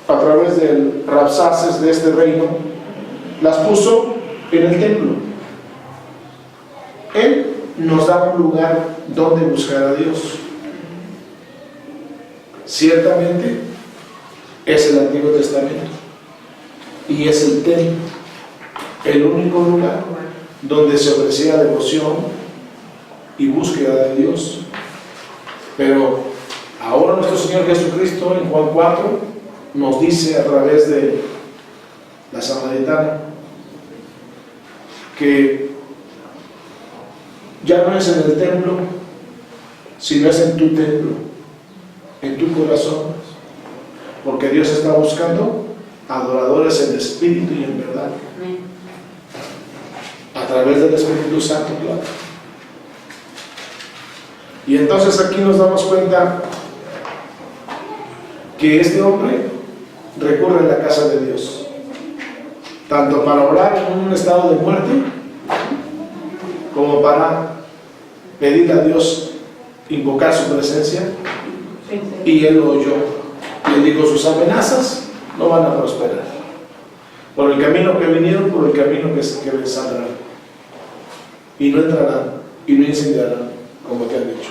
a través del Rabsaces de este reino, las puso en el templo. Él nos da un lugar donde buscar a Dios. Ciertamente es el Antiguo Testamento y es el templo, el único lugar donde se ofrecía devoción y búsqueda de Dios. Pero ahora nuestro Señor Jesucristo en Juan 4 nos dice a través de la Samaritana que ya no es en el templo, sino es en tu templo, en tu corazón, porque Dios está buscando adoradores en espíritu y en verdad, a través del Espíritu Santo, claro. Y entonces aquí nos damos cuenta que este hombre recurre a la casa de Dios, tanto para orar en un estado de muerte, como para pedirle a Dios, invocar su presencia. Y él lo oyó. Le dijo: sus amenazas no van a prosperar. Por el camino que vinieron, por el camino que saldrán. Y no entrarán, y no incendiarán, como te han dicho.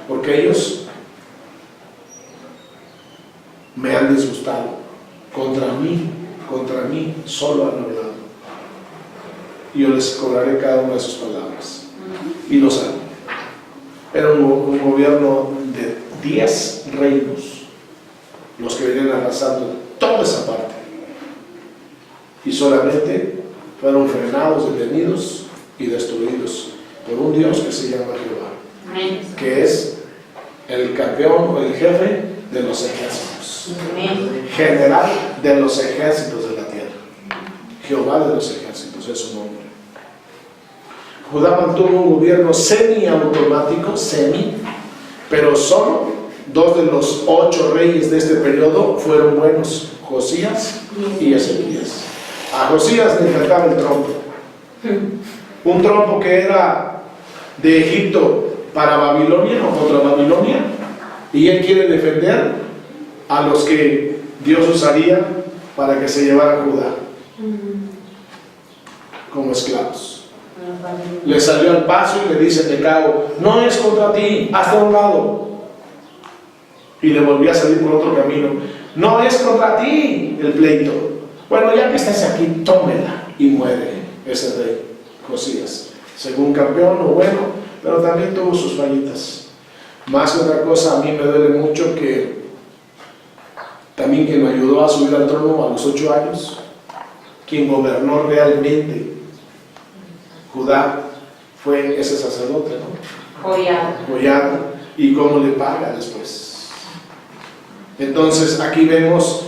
Porque ellos me han disgustado. Contra mí solo han hablado. Y yo les cobraré cada una de sus palabras. Y lo saben. Era un gobierno de 10 reinos los que venían arrasando toda esa parte, y solamente fueron frenados, detenidos y destruidos por un Dios que se llama Jehová, que es el campeón o el jefe de los ejércitos, general de los ejércitos de la tierra. Jehová de los ejércitos es su nombre. Judá mantuvo un gobierno semiautomático, pero solo 2 de los 8 reyes de este periodo fueron buenos: Josías y Ezequías. A Josías le faltaba el trompo, un trompo que era de Egipto para Babilonia o contra Babilonia, y él quiere defender a los que Dios usaría para que se llevaran a Judá como esclavos. Le salió al paso y le dice Necao: no es contra ti, hazte a un lado. Y le volvió a salir por otro camino: no es contra ti el pleito. Bueno, ya que estás aquí, tómela. Y muere ese rey Josías, según campeón o bueno, pero también tuvo sus fallitas. Más que otra cosa, a mí me duele mucho que también quien lo ayudó a subir al trono a los 8 años, quien gobernó realmente Judá, fue ese sacerdote, ¿no? Joiada. ¿Y cómo le paga después? Entonces aquí vemos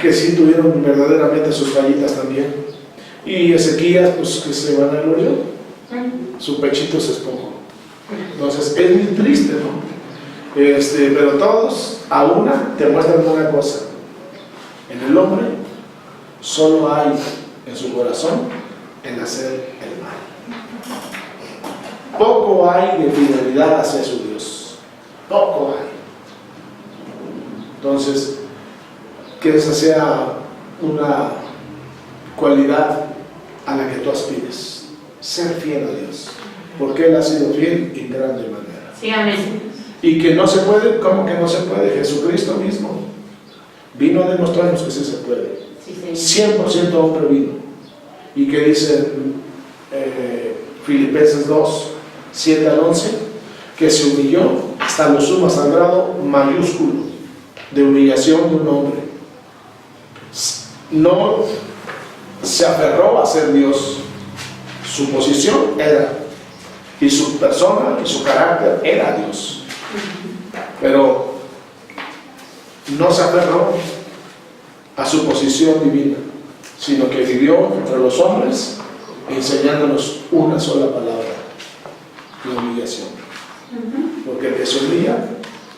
que sí tuvieron verdaderamente sus fallitas también. Y Ezequías, pues que se vanaglorió, su pechito se esponjó. Entonces es muy triste, ¿no? Pero todos a una te muestran una cosa: en el hombre solo hay en su corazón el hacer el mal. Poco hay de fidelidad hacia su Dios, poco hay. Entonces, que esa sea una cualidad a la que tú aspires, ser fiel a Dios, porque Él ha sido fiel en grande manera. Sí, amén. Y que no se puede, ¿cómo que no se puede? Jesucristo mismo vino a demostrarnos que sí se puede. Sí, 100% hombre vino. Y que dice Filipenses 2, 7 al 11, que se humilló hasta lo sumo, hasta el grado mayúsculo de humillación de un hombre. No se aferró a ser Dios. Su posición era, y su persona y su carácter era Dios. Pero no se aferró a su posición divina, sino que vivió entre los hombres enseñándonos una sola palabra: la humillación. Porque el que se humilla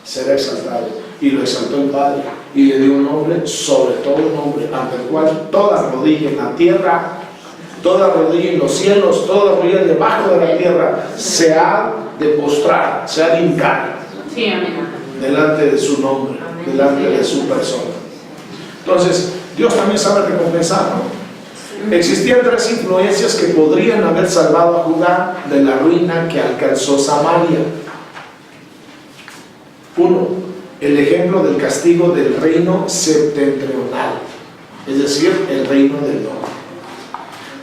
será exaltado, y lo exaltó el Padre y le dio un nombre sobre todo nombre, ante el cual toda rodilla en la tierra, toda rodilla en los cielos, toda rodilla debajo de la tierra se ha de postrar, se ha de hincar Sí, amén. delante de su nombre, delante de su persona. Entonces, Dios también sabe recompensar, ¿no? Existían tres influencias que podrían haber salvado a Judá de la ruina que alcanzó Samaria. Uno, el ejemplo del castigo del reino septentrional, es decir, el reino del norte.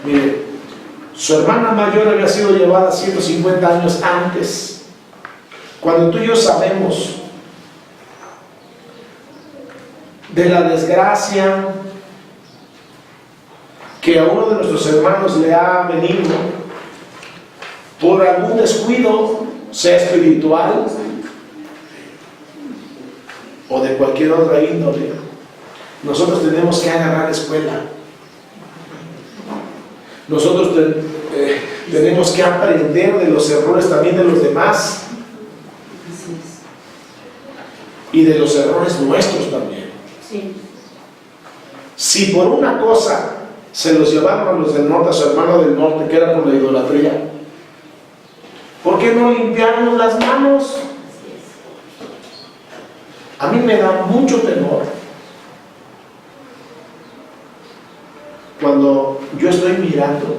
Mire, su hermana mayor había sido llevada 150 años antes. Cuando tú y yo sabemos de la desgracia que a uno de nuestros hermanos le ha venido por algún descuido, sea espiritual o de cualquier otra índole, nosotros tenemos que agarrar escuela. Nosotros tenemos que aprender de los errores también de los demás y de los errores nuestros también. Sí. Si por una cosa se los llevaron a los del norte, a su hermano del norte, que era por la idolatría, ¿por qué no limpiarnos las manos? A mí me da mucho temor cuando yo estoy mirando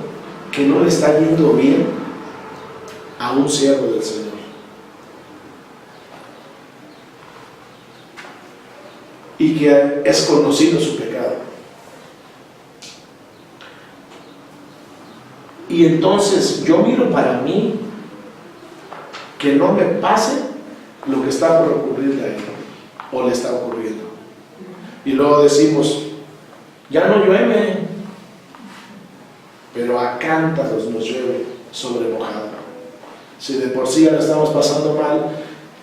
que no le está yendo bien a un siervo del Señor. Y que es conocido su pecado. Y entonces yo miro para mí que no me pase lo que está por ocurrirle a él o le está ocurriendo. Y luego decimos, ya no llueve, pero a cántaros nos llueve sobre mojado. Si de por sí ya la estamos pasando mal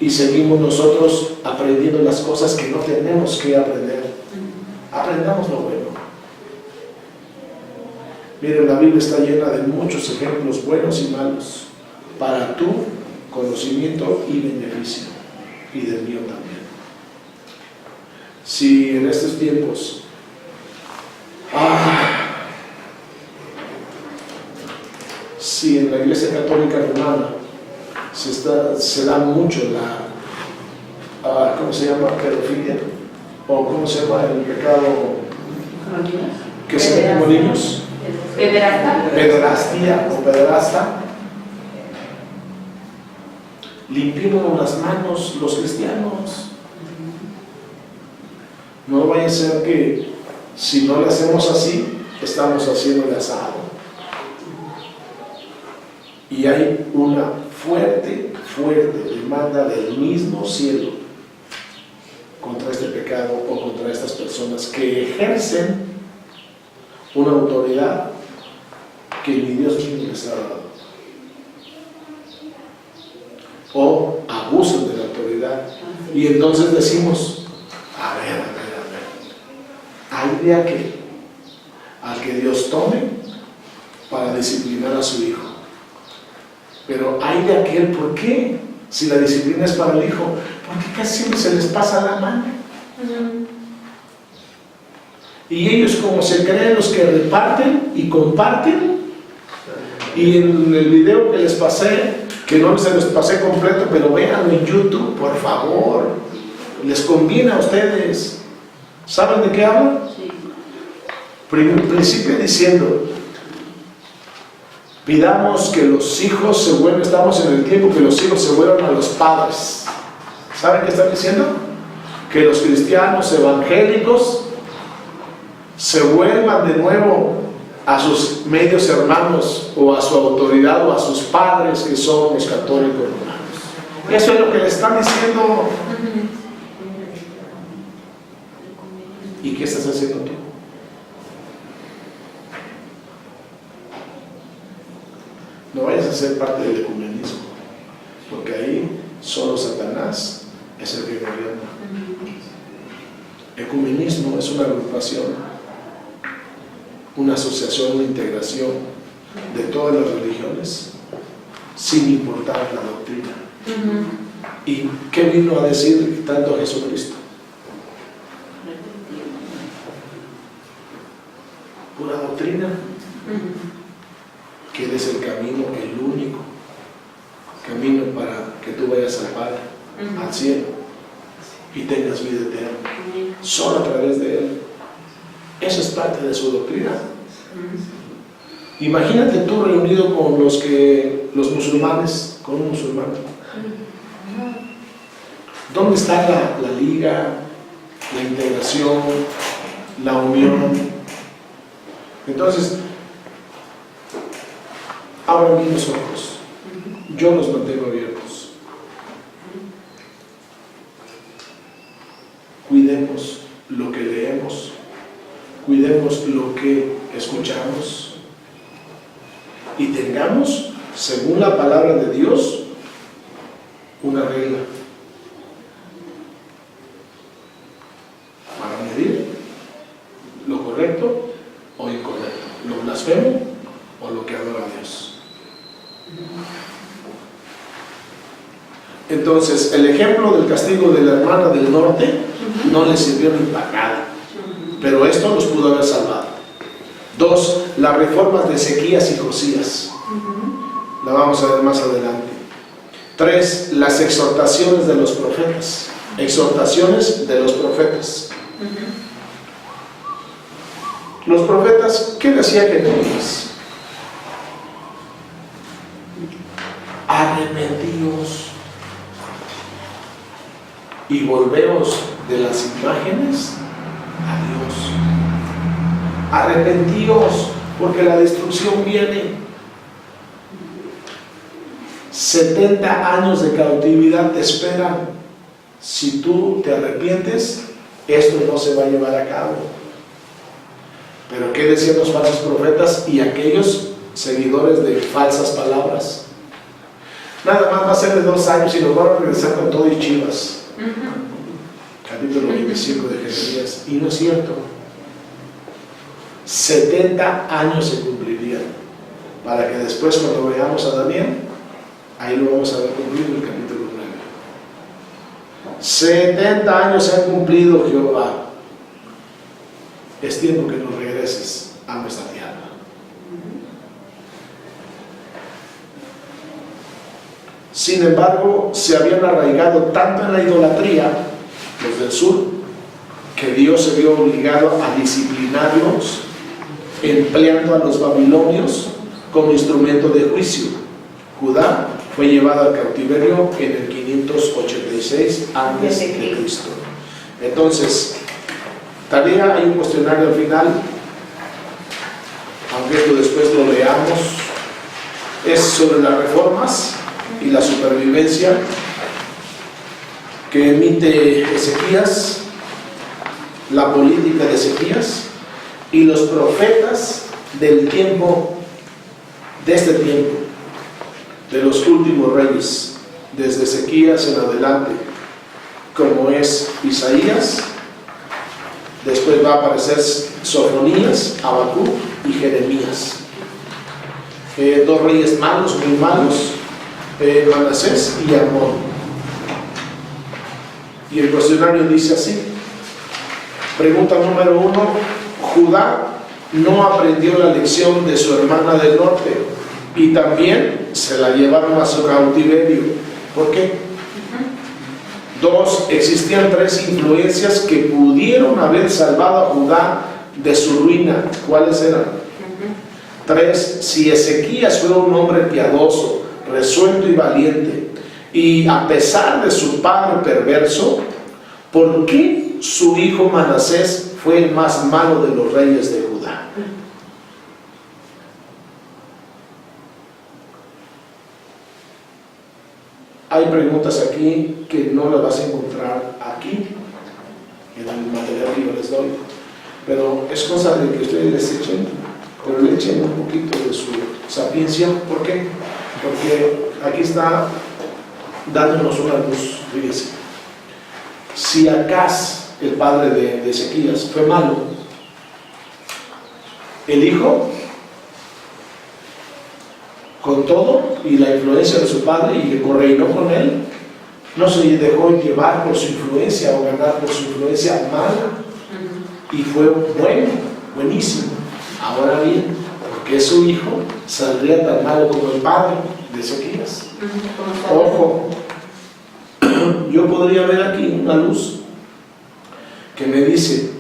y seguimos nosotros aprendiendo las cosas que no tenemos que aprender, aprendamos lo bueno. Miren, la Biblia está llena de muchos ejemplos buenos y malos para tu conocimiento y beneficio, y del mío también. Si en estos tiempos si en la Iglesia Católica Romana se da mucho la ¿cómo se llama? Pedofilia, o ¿cómo se llama el pecado que se mete con niños? Pederastia o pederasta. Limpiémonos las manos los cristianos. No vaya a ser que si no le hacemos así, estamos haciéndole asado. Y hay una fuerte demanda del mismo cielo contra este pecado o contra estas personas que ejercen una autoridad que ni Dios mismo les ha dado, o abusan de la autoridad. Y entonces decimos, a ver, hay de aquel al que Dios tome para disciplinar a su hijo. Pero hay de aquel, ¿por qué? Si la disciplina es para el hijo, ¿por qué casi siempre se les pasa la mano? Y ellos, como se creen los que reparten y comparten, y en el video que les pasé, que no se los pasé completo, pero véanlo en YouTube, por favor, les conviene a ustedes. ¿Saben de qué hablan? Sí. Principio diciendo, pidamos que los hijos se vuelvan, estamos en el tiempo que los hijos se vuelvan a los padres. ¿Saben qué están diciendo? Que los cristianos evangélicos se vuelvan de nuevo a sus medios hermanos o a su autoridad o a sus padres, que son los católicos romanos. Eso es lo que le están diciendo. ¿Y qué estás haciendo tú? No vayas a ser parte del ecumenismo, porque ahí solo Satanás es el que gobierna. Ecumenismo es una agrupación, una asociación, una integración de todas las religiones, sin importar la doctrina. ¿Y qué vino a decir tanto Jesucristo? Pura doctrina, que Él es el camino, el único camino para que tú vayas al Padre, al cielo, y tengas vida eterna, solo a través de Él. Eso es parte de su doctrina. Imagínate tú reunido con los musulmanes, con un musulmán. ¿Dónde está la liga, la integración, la unión? Entonces, abran mis ojos, yo los mantengo abiertos. Cuidemos lo que leemos, cuidemos lo que escuchamos y tengamos, según la palabra de Dios, una regla para medir lo correcto o incorrecto, lo blasfemo o lo que adora a Dios. Entonces, el ejemplo del castigo de la hermana del norte no le sirvió ni para nada, pero esto los pudo haber salvado. 2. Las reformas de Ezequías y Josías. La vamos a ver más adelante. 3. Las exhortaciones de los profetas. Exhortaciones de los profetas. Los profetas, ¿qué decía Jeremías? Arrepentíos y volveos de las imágenes a Dios. Arrepentíos porque la destrucción viene. 70 años de cautividad te esperan. Si tú te arrepientes, esto no se va a llevar a cabo. Pero ¿qué decían los falsos profetas y aquellos seguidores de falsas palabras? Nada más va a ser de 2 años y nos van a regresar con todo y chivas. Capítulo 25 de Jeremías. Y no es cierto. 70 años se cumplirían, para que después, cuando veamos a Daniel, ahí lo vamos a ver cumplido el capítulo 9. 70 años se han cumplido, Jehová. Es tiempo que nos regreses a nuestra tierra. Sin embargo, se habían arraigado tanto en la idolatría, los del sur, que Dios se vio obligado a disciplinarlos, empleando a los babilonios como instrumento de juicio. Judá fue llevado al cautiverio en el 586 a.C. Entonces, tarea, hay un cuestionario al final, aunque esto después lo leamos, es sobre las reformas y la supervivencia que emite Ezequías, la política de Ezequías y los profetas del tiempo, de este tiempo, de los últimos reyes, desde Ezequías en adelante, como es Isaías, después va a aparecer Sofonías, Habacuc y Jeremías. 2 reyes malos, muy malos, Manasés y Amón. Y el cuestionario dice así. Pregunta número 1. Judá no aprendió la lección de su hermana del norte y también se la llevaron a su cautiverio. ¿Por qué? 2. Existían 3 influencias que pudieron haber salvado a Judá de su ruina. ¿Cuáles eran? 3. Si Ezequías fue un hombre piadoso, resuelto y valiente, y a pesar de su padre perverso, ¿por qué su hijo Manasés fue el más malo de los reyes de Judá? Hay preguntas aquí que no las vas a encontrar aquí, en el material que yo les doy, pero es cosa de que ustedes les echen, pero le echen un poquito de su sapiencia. ¿Por qué? Porque aquí está dándonos una luz. Fíjense, si Acaz el padre de Ezequías, fue malo. El hijo, con todo y la influencia de su padre y que correinó con él, no se dejó llevar por su influencia o ganar por su influencia mala, y fue bueno, buenísimo. Ahora bien, ¿por qué su hijo saldría tan malo como el padre de Ezequías? Ojo, yo podría ver aquí una luz que me dice,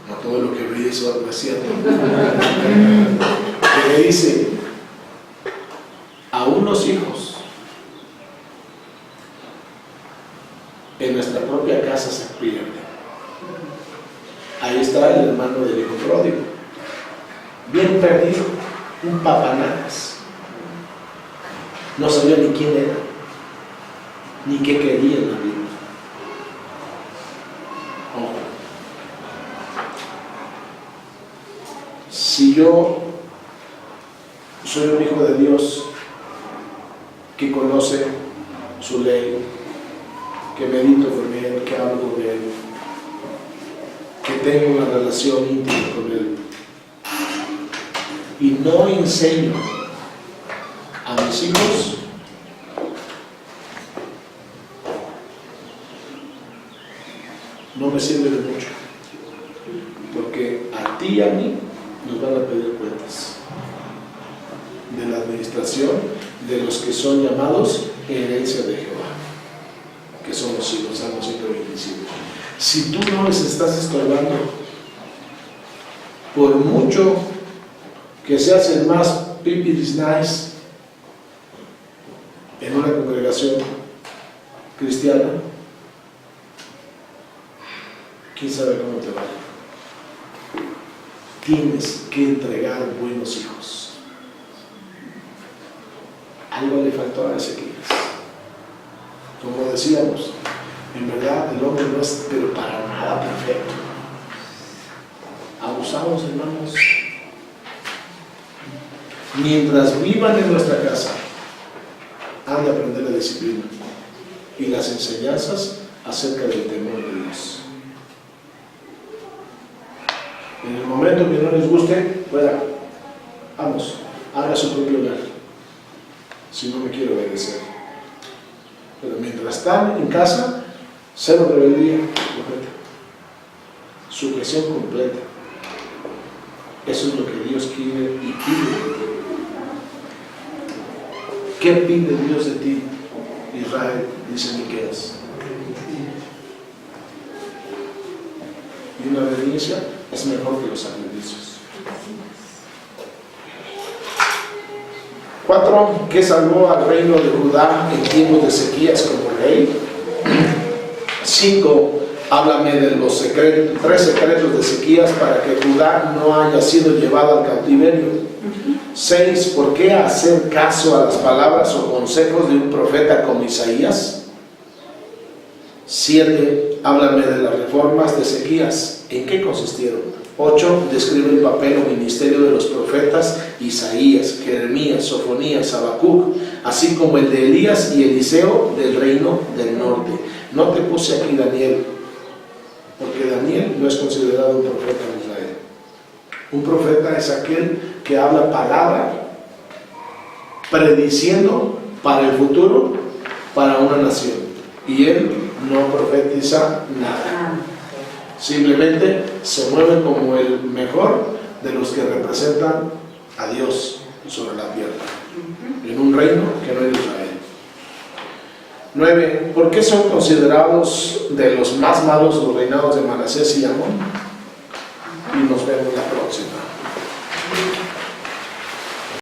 no todo lo que vi es cierto, que me dice, aún los hijos en nuestra propia casa se pierden. Ahí está el hermano del hijo pródigo, bien perdido, un papanatas, no sabía ni quién era, ni qué quería en la vida. Ojo. Si yo soy un hijo de Dios que conoce su ley, que medito con él, que hablo con él, que tengo una relación íntima con él, y no enseño a mis hijos, no me sirve de mucho, porque a ti y a mí nos van a pedir cuentas de la administración de los que son llamados herencia de Jehová, que son los hijos, Salmo 125. Si tú no les estás estorbando, por mucho que seas el más pipiris nice en una congregación cristiana, quién sabe cómo te va. Tienes que entregar buenos hijos. Algo le faltó a Ezequías. Como decíamos, en verdad el hombre no es pero para nada perfecto. Abusamos, hermanos. Mientras vivan en nuestra casa, han de aprender la disciplina y las enseñanzas acerca del temor de Dios. En el momento que no les guste, fuera, vamos, haga su propio hogar, si no me quiero obedecer. Pero mientras están en casa, cero rebeldía completa, sujeción completa. Eso es lo que Dios quiere y pide de ti. ¿Qué pide Dios de ti, Israel? Dice Miqueas. Y una obediencia es mejor que los sacrificios. 4. ¿Qué salvó al reino de Judá en tiempos de Ezequías como rey? 5. Háblame de los secretos, 3 secretos de Ezequías para que Judá no haya sido llevado al cautiverio. 6. ¿Por qué hacer caso a las palabras o consejos de un profeta como Isaías? 7. Háblame de las reformas de Ezequías. ¿En qué consistieron? 8. Describe el papel o ministerio de los profetas Isaías, Jeremías, Sofonías, Habacuc, así como el de Elías y Eliseo del reino del norte. No te puse aquí Daniel, porque Daniel no es considerado un profeta en Israel. Un profeta es aquel que habla palabra prediciendo para el futuro, para una nación. Y él no profetiza nada. Simplemente se mueve como el mejor de los que representan a Dios sobre la tierra, en un reino que no es Israel. 9. ¿Por qué son considerados de los más malos los reinados de Manasés y Amón? Y nos vemos la próxima.